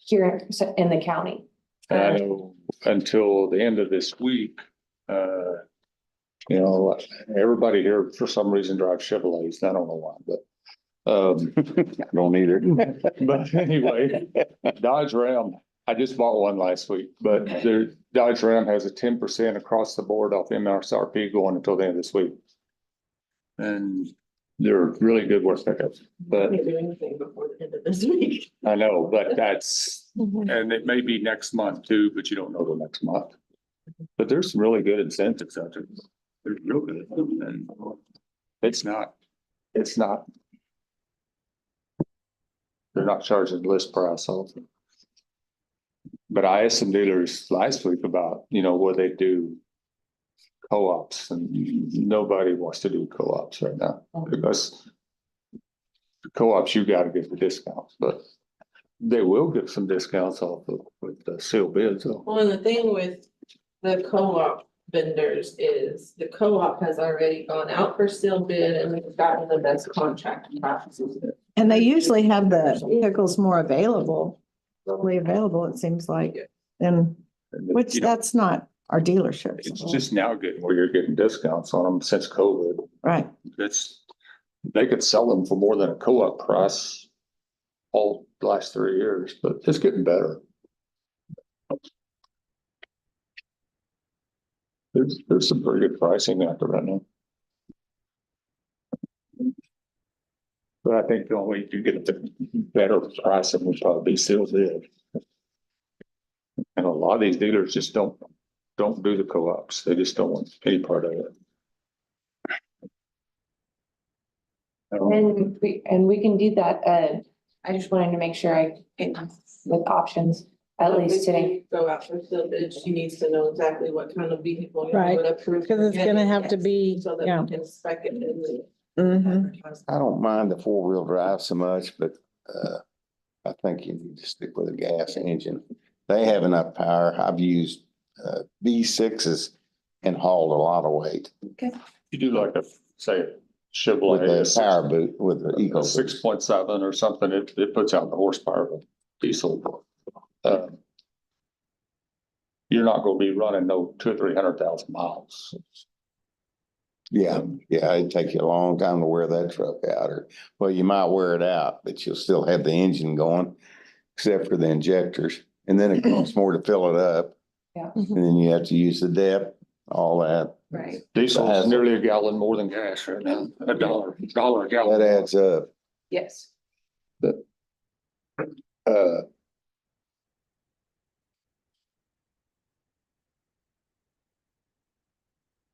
here in the county. I know until the end of this week, you know, everybody here for some reason drives Chevrolets. I don't know why, but Don't either. but anyway, Dodge Ram, I just bought one last week, but the Dodge Ram has a 10% across the board off MSRP going until the end of this week. And they're really good work pickups, but Can't do anything before the end of this week. I know, but and it may be next month too, but you don't know till next month. But there's some really good incentives out there. They're real good. And it's not, they're not charging list price also. But I asked some dealers last week about, you know, what they do co-ops, and nobody wants to do co-ops right now because co-ops, you got to get the discounts, but they will get some discounts off of with the sealed bids. So. Well, and the thing with the co-op vendors is the co-op has already gone out for sealed bid and they've gotten the best contract practices. And they usually have the vehicles more available, readily available, it seems like, and which You know, that's not our dealerships. it's just now getting where you're getting discounts on them since COVID. Right. They could sell them for more than a co-op price all the last 3 years, but it's getting better. There's some pretty good pricing out there right now. But I think the only way you get the better pricing would probably be sealed bid. And a lot of these dealers just don't do the co-ops. They just don't want any part of it. And we can do that. I just wanted to make sure I get with options, at least today. Go out for sealed bid, she needs to know exactly what kind of vehicle. you Right, would approve because for it's gonna getting, have to be, So that yeah. we can spec it in the. Mhm. I don't mind the four-wheel drive so much, but I think you need to stick with a gas engine. They have enough power. I've used V6s and hauled a lot of weight You do like say a with Chevrolet, the power boot, with the Eco. 6.7 or something, it puts out the horsepower of a diesel. You're not gonna be running no 200,000 or 300,000 miles. Yeah, it'd take you a long time to wear that truck out, or, well, you might wear it out, but you'll still have the engine going, except for the injectors, and then it costs more to fill it up. Yeah. And then you have to use the depth, all that. Right. Diesel is nearly a gallon more than gas right now, a dollar a gallon. That adds up. Yes.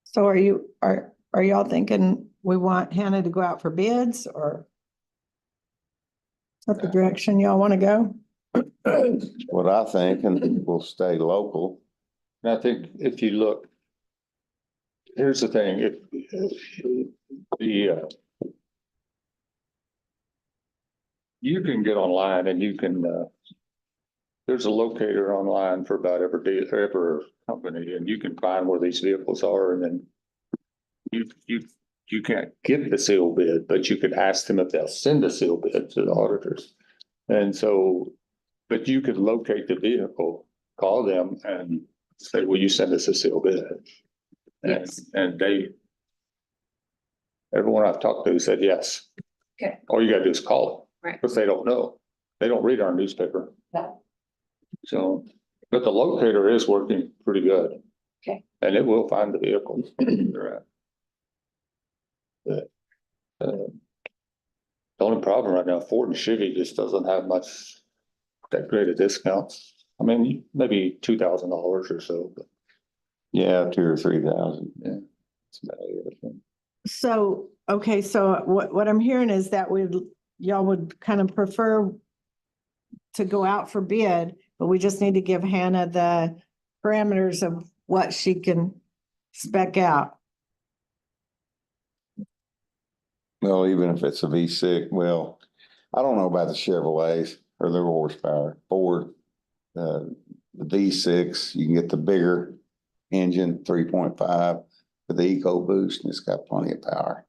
So are y'all thinking we want Hannah to go out for bids, or is that the direction y'all want to go? What I think, and we'll stay local. And I think if you look, here's the thing, if you can get online and you can, there's a locator online for about every company, and you can find where these vehicles are, and then you can't get the seal bid, but you could ask them if they'll send a seal bid to the auditors. And so, but you could locate the vehicle, call them and say, will you send us a seal bid? Yes. And they, Everyone I've talked to said yes. Okay. All you gotta do is call them. Right. Because they don't know. They don't read our newspaper. No. So, but the locator is working pretty good. Okay. And it will find the vehicle they're at. But, the only problem right now, Ford and Chevy just doesn't have much that great a discount. I mean, maybe $2,000 or so, but Yeah, 2,000 or 3,000. yeah. That's about it. So, okay, so what I'm hearing is that y'all would kind of prefer to go out for bid, but we just need to give Hannah the parameters of what she can spec out. Well, even if it's a V6, well, I don't know about the Chevrolets or their horsepower. Ford, the V6, you can get the bigger engine, 3.5 with the EcoBoost, and it's got plenty of power.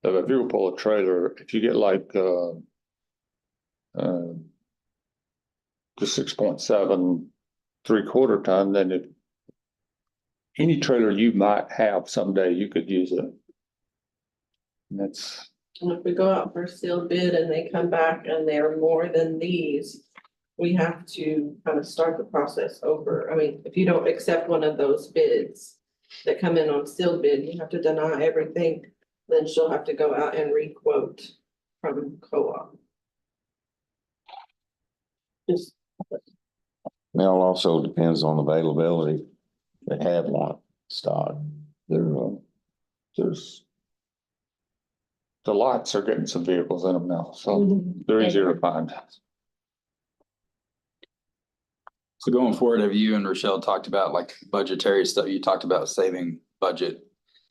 So if you pull a trailer, if you get like, the 6.7 3/4 ton, then any trailer you might have someday, you could use it. And that's, And if we go out for a sealed bid and they come back and they're more than these, we have to kind of start the process over. I mean, if you don't accept one of those bids that come in on sealed bid, you have to deny everything. Then she'll have to go out and re-quote from co-op. Just, Now, it also depends on availability. They have one stock. there's the lots are getting some vehicles in them now, so they're easier to find. So going forward, have you and Rochelle talked about like budgetary stuff? You talked about saving budget.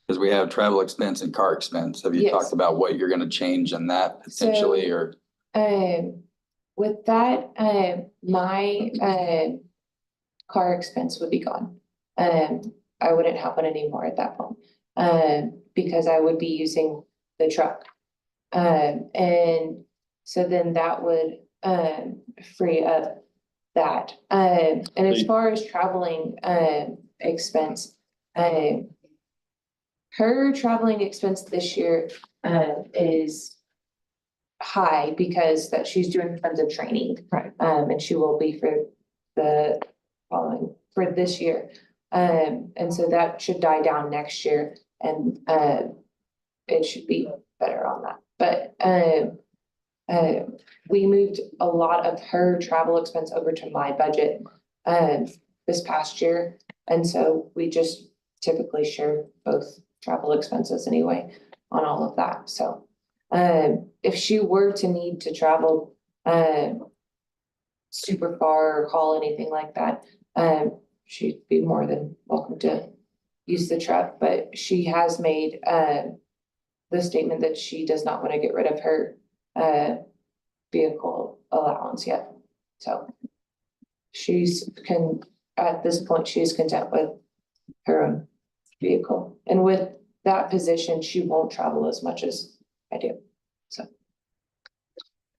Because we have travel expense and car expense. Have you Yes. talked about what you're gonna change in that potentially So- or? With that, my, car expense would be gone. I wouldn't have one anymore at that point, because I would be using the truck. And so then that would, free up that. And as far as traveling, expense, her traveling expense this year, is high because that she's doing tons of training. Right. And she will be for the following, for this year. And so that should die down next year and, it should be better on that. But, we moved a lot of her travel expense over to my budget, this past year. And so we just typically share both travel expenses anyway on all of that. So, if she were to need to travel, super far or haul anything like that, she'd be more than welcome to use the truck, but she has made, the statement that she does not want to get rid of her, vehicle allowance yet. So at this point, she's content with her own vehicle. And with that position, she won't travel as much as I do. So.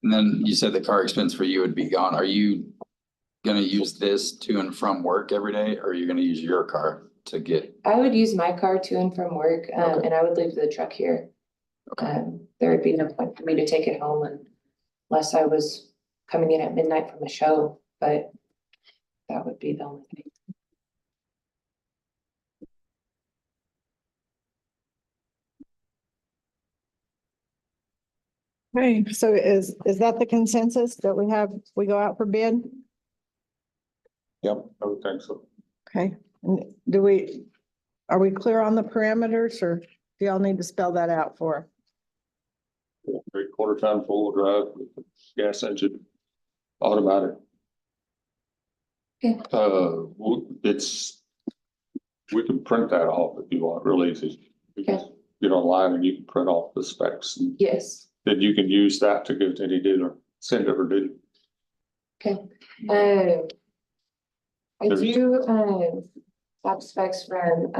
And then you said the car expense for you would be gone. Are you gonna use this to and from work every day, or are you gonna use your car to get? I would use my car to and from work, Okay. and I would leave the truck here. There would be no point for me to take it home unless I was coming in at midnight from a show, but that would be the only thing. Okay, so is that the consensus that we go out for bid? Yep. I would think so. Okay, and are we clear on the parameters or do y'all need to spell that out for? 3/4 ton full drive with the gas engine, automatic. Okay. We can print that off if you want, real easy. You can get online and you can print off the specs and Yes, then you can use that to go to any dealer, send it or do. okay. I do, have specs from,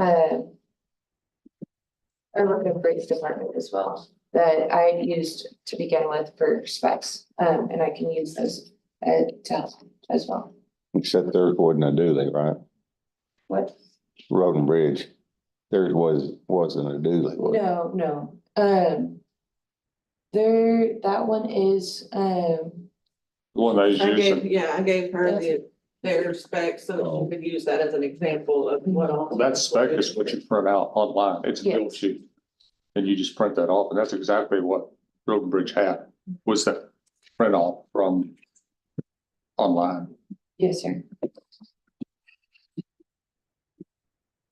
our work and brakes department as well, that I used to begin with for specs, and I can use those, to help as well. Except theirs wasn't a dually, right? What? Road and Bridge. Theirs wasn't a dually. was it? No, That one is, The one I was I gave, using, yeah, I gave her their specs so that she could use that as an example of what all. well, that spec is what you print out online. It's a bill Yes. sheet. And you just print that off, and that's exactly what Road and Bridge had, was that print off from online. yes, sir.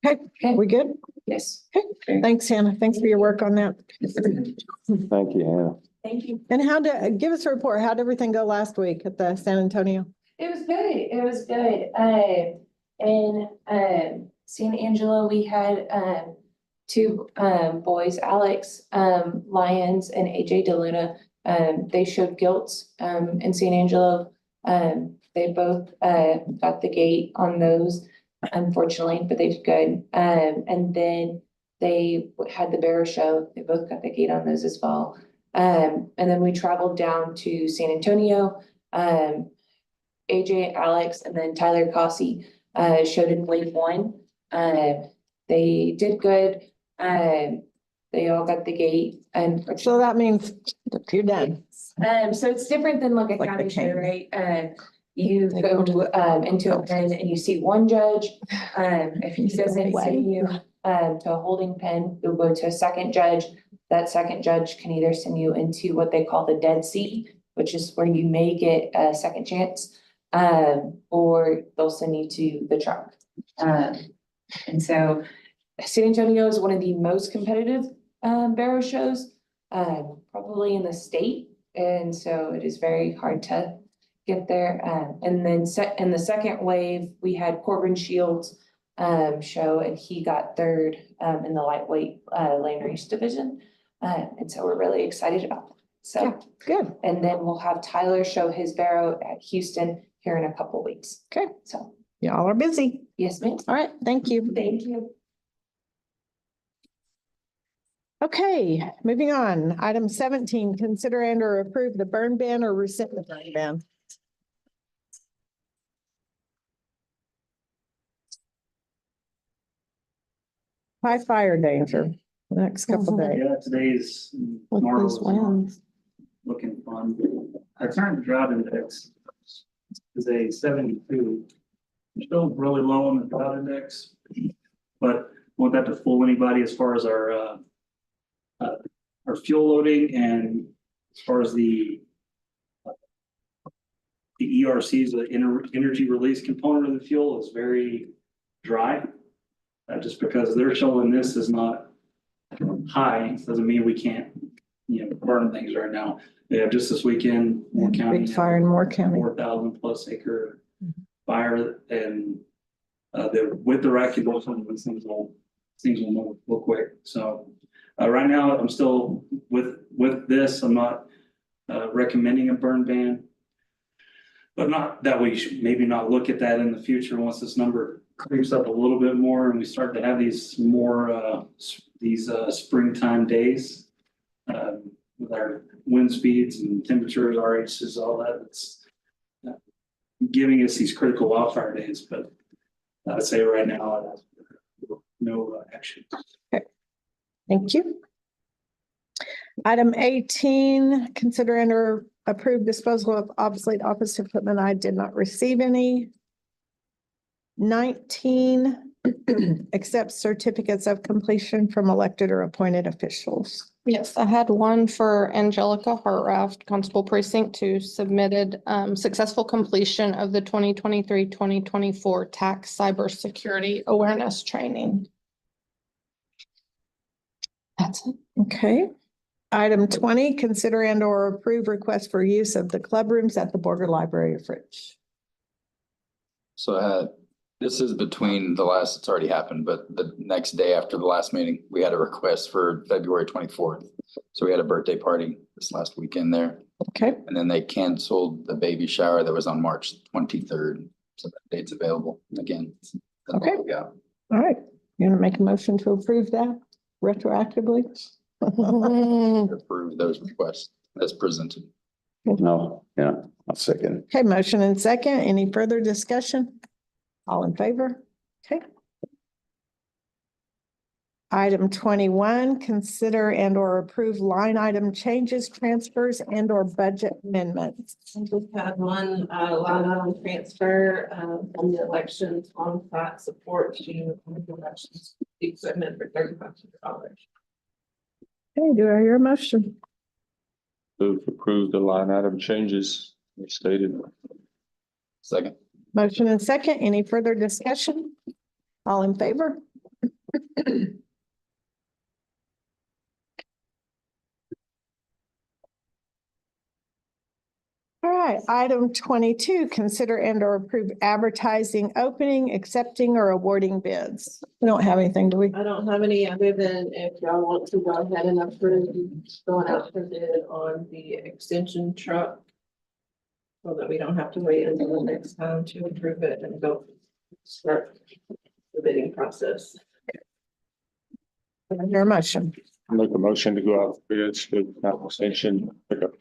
Okay, we good? Yes. Thanks, Hannah. Thanks for your work on that. Thank you, Hannah. Thank you. And give us a report. How'd everything go last week at the San Antonio? It was good. It was good. In San Angelo, we had two boys, Alex Lyons and AJ DeLuna. They showed guilt in San Angelo. They both got the gate on those, unfortunately, but they did good. And then they had the barrow show. They both got the gate on those as well. And then we traveled down to San Antonio. AJ, Alex, and then Tyler Cossey showed in wave one. They did good. They all got the gate, and So that means you're done. so it's different than like a Like the county show, cane. right? You go into a pen and you see one judge. If he doesn't send you to a holding pen, you'll go to a second judge. That second judge can either send you into what they call the Dead Sea, which is where you may get a second chance, or they'll send you to the truck. And so San Antonio is one of the most competitive barrow shows, probably in the state. And so it is very hard to get there. And then in the second wave, we had Corbin Shields show, and he got third in the lightweight lane race division. And so we're really excited about that. So Yeah, good. and then we'll have Tyler show his barrow at Houston here in a couple weeks. Okay. So Y'all are busy. yes, ma'am. All right, thank you. Thank you. Okay, moving on. Item 17, consider and or approve the burn ban or rescind the burn ban. High fire danger the next couple days. Yeah, today's With tomorrow's these winds. looking fun. Our current drought index is a 72. Still really low on the drought index, but won't that to fool anybody as far as our fuel loading and as far as the ERCs, the energy release component of the fuel is very dry. Just because they're showing this is not high, doesn't mean we can't, burn things right now. They have just this weekend, Moore County. Big fire in Moore County. 4,000 plus acre fire, and with the wrecking, these things will move real quick. So right now, I'm still with this. I'm not recommending a burn ban, but not that we should maybe not look at that in the future once this number creeps up a little bit more and we start to have these more springtime days with our wind speeds and temperatures, RHs, all that. It's giving us these critical wildfire days, but I'd say right now, no action. Okay, thank you. Item 18, consider and or approve disposal of obsolete office equipment. I did not receive any. 19, accept certificates of completion from elected or appointed officials. Yes, I had one for Angelica Hartraft, Constable Precinct 2, submitted successful completion of the 2023-2024 tax cybersecurity awareness training. That's it. Okay. Item 20, consider and or approve request for use of the club rooms at the Borger Library of Fritch. So this is between it's already happened, but the next day after the last meeting, we had a request for February 24th. So we had a birthday party this last weekend there. Okay. And then they canceled the baby shower that was on March 23rd. So that date's available again. That's all Okay. we got. All right. You want to make a motion to approve that retroactively? Approve those requests as presented. No, yeah, I'll second. Okay, motion and second. Any further discussion? All in favor? Okay. Item 21, consider and or approve line item changes, transfers and or budget amendments. I just had one, line item transfer, from the elections on site support to the elections equipment for $3,500. Okay, do I hear a motion? Move to approve the line item changes as stated. Second. Motion and second. Any further discussion? All in favor? All right, item 22, consider and or approve advertising, opening, accepting or awarding bids. We don't have anything, do we? I don't have any other than if y'all want to go ahead and approve going out for bid on the extension truck. So that we don't have to wait until the next time to approve it and go start the bidding process. Your motion. Make a motion to go out for bids for the extension pickup.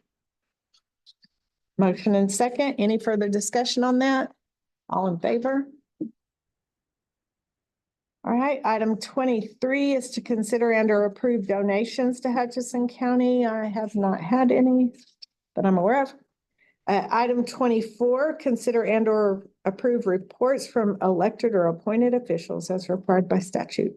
Motion and second. Any further discussion on that? All in favor? All right, item 23 is to consider and or approve donations to Hutchinson County. I have not had any that I'm aware of. Item 24, consider and or approve reports from elected or appointed officials as required by statute.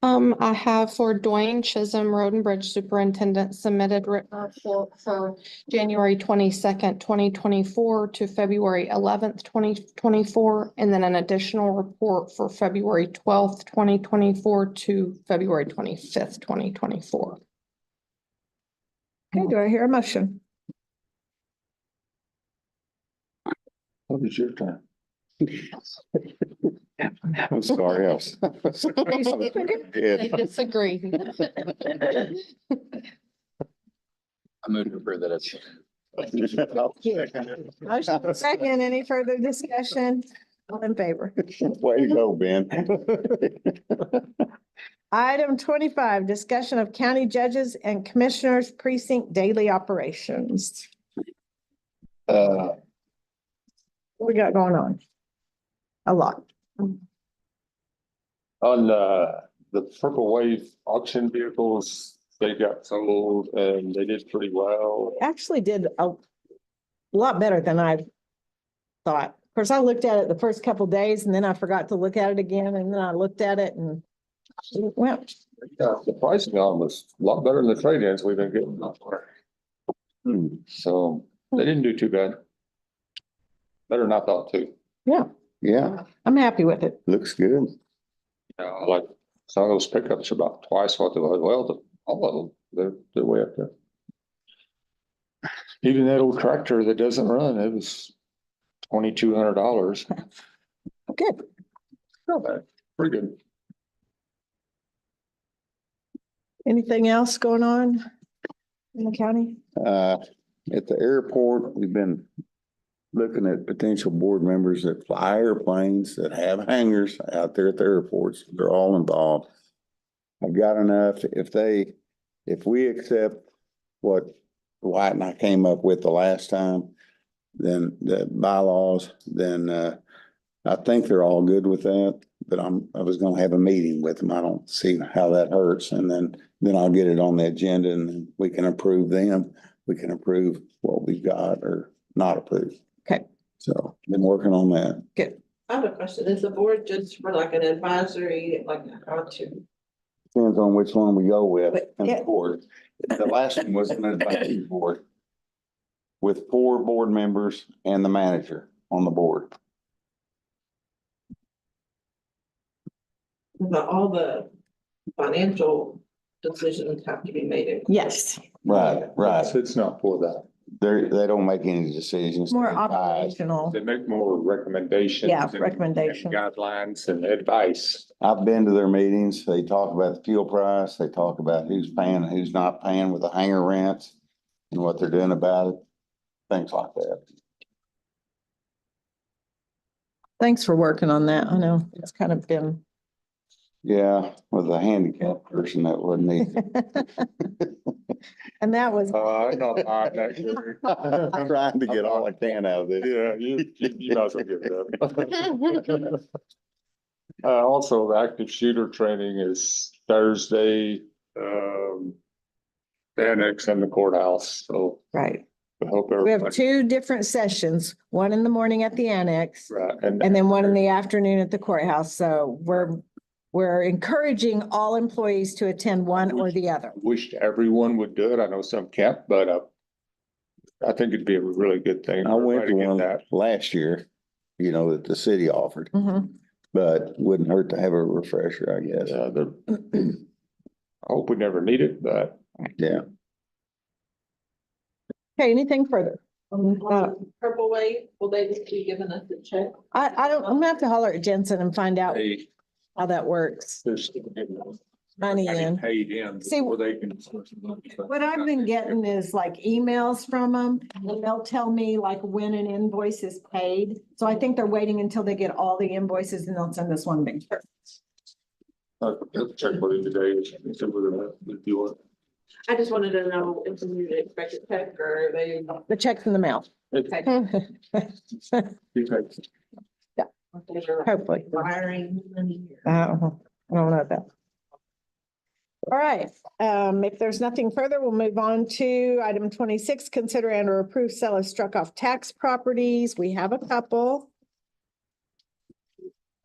I have for Dwayne Chisholm, Road and Bridge Superintendent, submitted written report for January 22nd, 2024 to February 11th, 2024, and then an additional report for February 12th, 2024 to February 25th, 2024. Okay, do I hear a motion? What is your turn? I'm sorry else. I disagree. I move to approve that. It's Motion second. Any further discussion? All in favor? Way to go, Ben. Item 25, discussion of county judges and commissioners precinct daily operations. What we got going on? A lot. On the Purple Wave auction vehicles, they got sold and they did pretty well. Actually did a lot better than I thought. Of course, I looked at it the first couple days and then I forgot to look at it again. And then I looked at it and well, The pricing on was a lot better than the trade-ins we've been getting. So they didn't do too bad. Better than I thought too. yeah, Yeah, I'm happy with it. looks good. Like some of those pickups are about twice what they were. Well, all of them, they're way up there. Even that old tractor that doesn't run, it was $2,200. Good. Not bad, pretty good. Anything else going on in the county? At the airport, we've been looking at potential board members that fly airplanes that have hangars out there at the airports. They're all involved. I've got enough, if we accept what Dwight and I came up with the last time, then the bylaws, then I think they're all good with that, but I was gonna have a meeting with them. I don't see how that hurts. And then I'll get it on the agenda and then we can approve them. We can approve what we've got or not approve. Okay. So been working on that. Good. I have a question. Is the board just for like an advisory, like how to? Depends on which one we go with But and the board. The last one was an advisory board with 4 board members and the manager on the board. All the financial decisions have to be made in. Yes, Right. It's not for that. They don't make any decisions. more They advise. operational. They make more recommendations. Yeah, and recommendations. Guidelines and advice. I've been to their meetings. They talk about the fuel price. They talk about who's paying and who's not paying with the hangar rents and what they're doing about it. Things like that. Thanks for working on that. I know it's kind of been. Yeah, with a handicapped person that wouldn't easy. And that was, I'm not buying that. Gary. I'm trying to get all I can out of this. Yeah, you might as well give it up. Also, the active shooter training is Thursday, the annex and the courthouse, so Right. I hope We have everybody. two different sessions, one in the morning at the annex Right, and then one in the afternoon at the courthouse. So we're encouraging all employees to attend one or the other. Wished everyone would do it. I know some can't, but I think it'd be a really good thing. I went to for everybody one get that. last year, you know, that the city offered, Mhm. but wouldn't hurt to have a refresher, I guess. Yeah, I hope we never need it, but Yeah. Okay, anything further? Purple Wave, will they just be giving us a check? I don't, I'm gonna have to holler at Jensen and find out they, how that works. they're still getting Money in. paid in See, before they can. What I've been getting is like emails from them and they'll tell me like when an invoice is paid. So I think they're waiting until they get all the invoices and they'll send us one big. Check what it today is. If you want. I just wanted to know if we need to expect a check or they. The check's in the mail. Okay. Hopefully. Wiring money. I don't know that. All right, if there's nothing further, we'll move on to item 26, consider and or approve sale of struck off tax properties. We have a couple.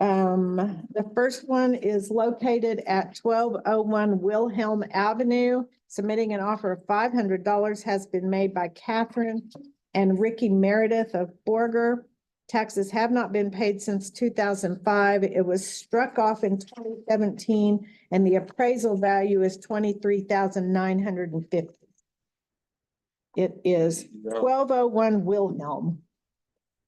The first one is located at 1201 Wilhelm Avenue. Submitting an offer of $500 has been made by Catherine and Ricky Meredith of Borger. Taxes have not been paid since 2005. It was struck off in 2017 and the appraisal value is $23,950. It is 1201 Wilhelm.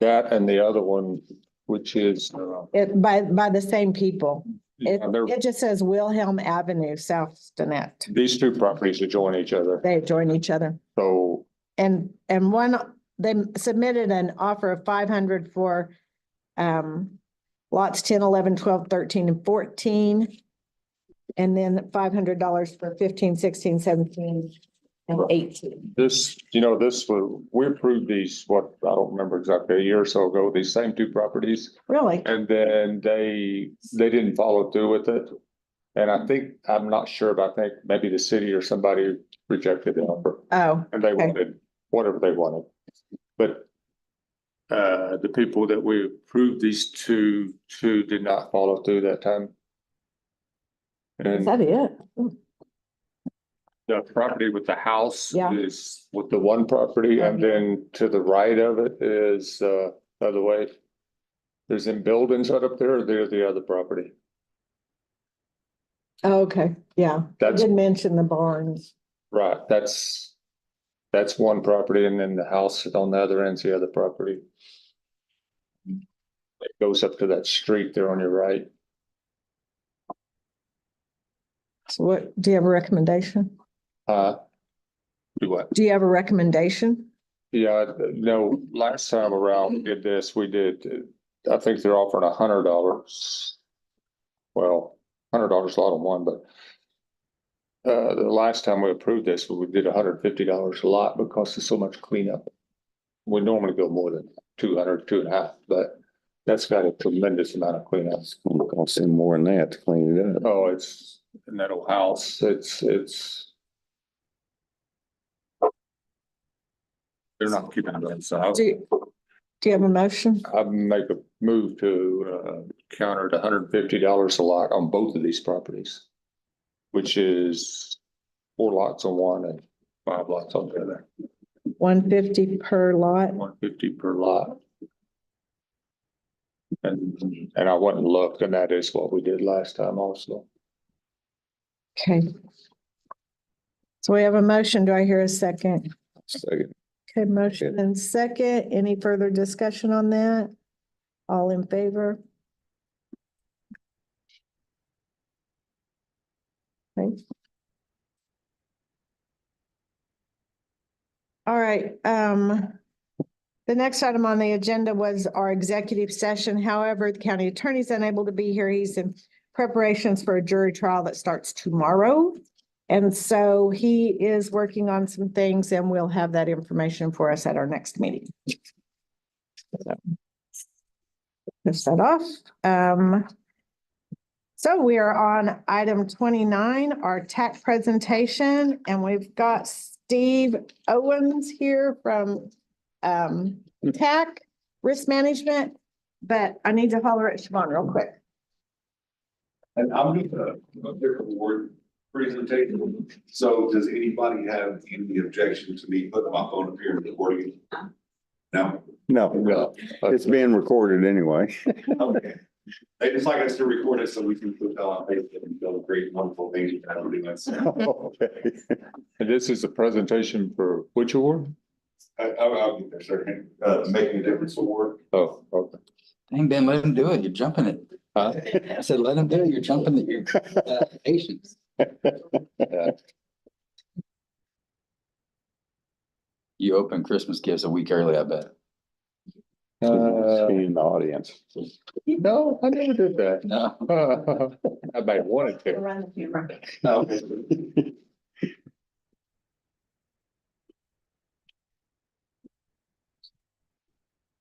That and the other one, which is, It by the same people. It, they're- it just says Wilhelm Avenue, South Stinnett. these two properties adjoin each other, They join each other. so And one, they submitted an offer of 500 for lots 10, 11, 12, 13, and 14. And then $500 for 15, 16, 17, and 18. this, we approved these, I don't remember exactly, a year or so ago, these same two properties. Really? And then they didn't follow through with it. And I'm not sure, but I think maybe the city or somebody rejected the offer Oh, and they okay. wanted whatever they wanted. But the people that we approved these two did not follow through that time. Is And that it? the property with the house Yeah. is with the one property, and then to the right of it is, by the way, there's them buildings right up there, they're the other property. Oh, okay, yeah. I That's did mention the barns. right, that's one property, and then the house on the other end's the other property. It goes up to that street there on your right. So what, do you have a recommendation? Do what? Do you have a recommendation? Yeah, no, last time around we did this, I think they're offering $100. Well, $100 a lot on one, but the last time we approved this, we did $150 a lot because there's so much cleanup. We normally go more than 200, 250, but that's got a tremendous amount of cleanup. It's gonna cost them more than that to clean it up. Oh, it's in that old house. It's. They're not keeping it inside. Do you have a motion? I'd make a move to counter at $150 a lot on both of these properties, which is 4 lots on one and 5 lots on the other. 150 per lot. 150 per lot. And I went and looked, and that is what we did last time also. Okay. So we have a motion. Do I hear a second? Second. Okay, motion and second. Any further discussion on that? All in favor? Okay. All right, the next item on the agenda was our executive session. However, the county attorney is unable to be here. He's in preparations for a jury trial that starts tomorrow. And so he is working on some things and we'll have that information for us at our next meeting. So, finish that off. So we are on item 29, our TAC presentation, and we've got Steve Owens here from TAC Risk Management, but I need to holler at Siobhan real quick. And I'm just a different word presentation. So does anybody have any objection to me putting my phone up here and recording? No? No, it's being recorded anyway. Okay. They just like us to record it so we can put that on Facebook and build a great wonderful thing that we're doing. Okay. And this is a presentation for which award? I'll get there, sir. Making a difference award. Oh, okay. Dang, Ben, let him do it. You're jumping it. Huh? I said, let him do it. You're jumping it. Your patience. You open Christmas gifts a week early, I bet. In the audience. No, I never did that. No. I might have wanted to. Run the camera. Okay.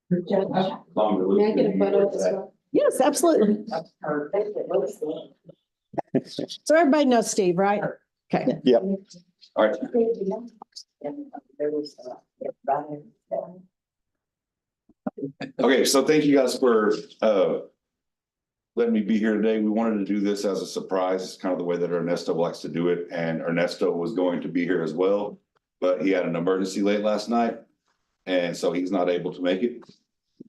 May I get a photo as well? Yes, absolutely. That's perfect. It looks good. So everybody knows Steve, right? Okay. Yep. All right. There was, Okay, so thank you guys for letting me be here today. We wanted to do this as a surprise. It's kind of the way that Ernesto likes to do it, and Ernesto was going to be here as well, but he had an emergency late last night, and so he's not able to make it.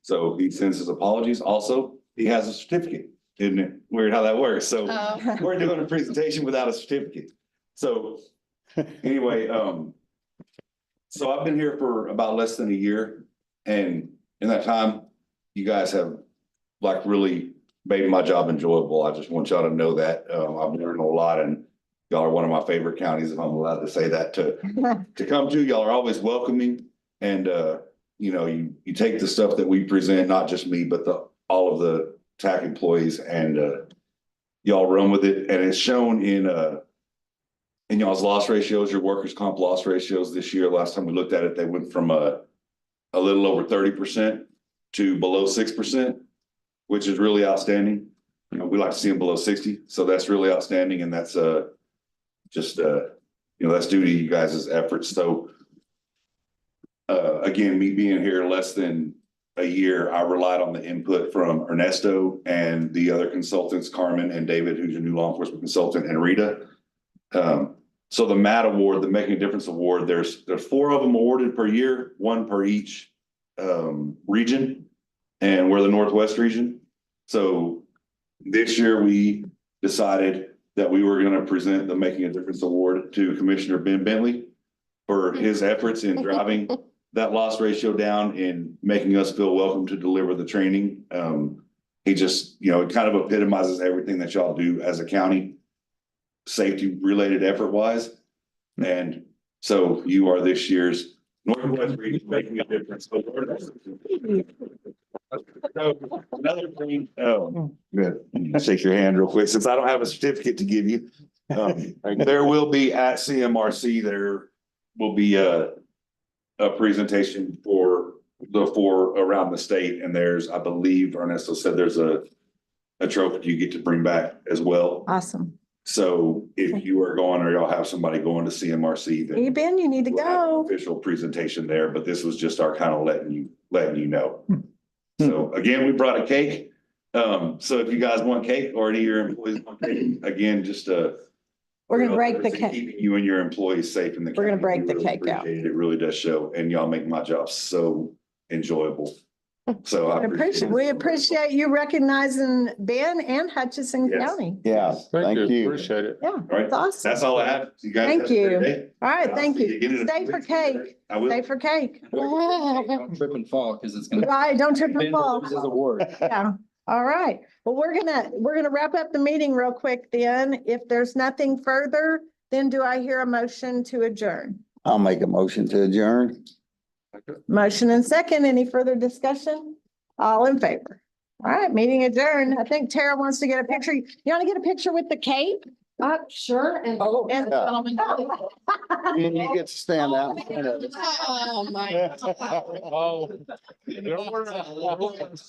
So he sends his apologies. Also, he has a certificate. Isn't it weird how that works? So we're doing a presentation without a certificate. So anyway, so I've been here for about less than a year, and in that time, you guys have like really made my job enjoyable. I just want y'all to know that. I've learned a lot, and y'all are one of my favorite counties, if I'm allowed to say that, to come to. Y'all are always welcoming, and you know, you take the stuff that we present, not just me, but all of the TAC employees, and y'all run with it, and it's shown in y'all's loss ratios, your workers' comp loss ratios this year. Last time we looked at it, they went from a little over 30% to below 6%, which is really outstanding. You know, we like to see them below 60. So that's really outstanding. And that's just, you know, that's due to you guys' efforts. So again, me being here less than a year, I relied on the input from Ernesto and the other consultants, Carmen and David, who's your new law enforcement consultant, and Rita. So the MAT award, the Making a Difference award, there's 4 of them awarded per year, 1 per each region, and we're the Northwest region. So this year we decided that we were going to present the Making a Difference award to Commissioner Ben Bentley for his efforts in driving that loss ratio down and making us feel welcome to deliver the training. He just, you know, it kind of epitomizes everything that y'all do as a county, safety related effort wise. And so you are this year's Northwest region Making a Difference. So another thing, good. Shake your hand real quick, since I don't have a certificate to give you. There will be at CMRC, there will be a presentation for the 4 around the state. And there's, I believe Ernesto said there's a trophy you get to bring back as well. Awesome. So if you are going, or y'all have somebody going to CMRC, then Hey, Ben, you need to we'll have an go. official presentation there, but this was just our kind of letting you know. So again, we brought a cake. So if you guys want cake, or any of your employees want cake, again, just We're gonna break the cake. keeping you and your employees safe in the We're gonna county. break the We really cake out. appreciate it. It really does show, and y'all make my job so enjoyable. So I appreciate it. We appreciate you recognizing Ben and Hutchinson Yes. County. Yeah, thank you. Appreciate it. Yeah, All right, that's awesome. that's all I have. You guys. Thank have a good you. day. All right, I'll thank see you. again in a Stay few for weeks. cake. I will. Stay for cake. Trip and fall, because it's gonna. Right, don't trip and Ben fall. delivers his award. Yeah, all right. Well, we're gonna wrap up the meeting real quick then. If there's nothing further, then do I hear a motion to adjourn? I'll make a motion to adjourn. Motion and second. Any further discussion? All in favor? All right, meeting adjourned. I think Tara wants to get a picture. You want to get a picture with the cake? Sure. And. And- And you get to stand out in front of it. Oh, my. Oh.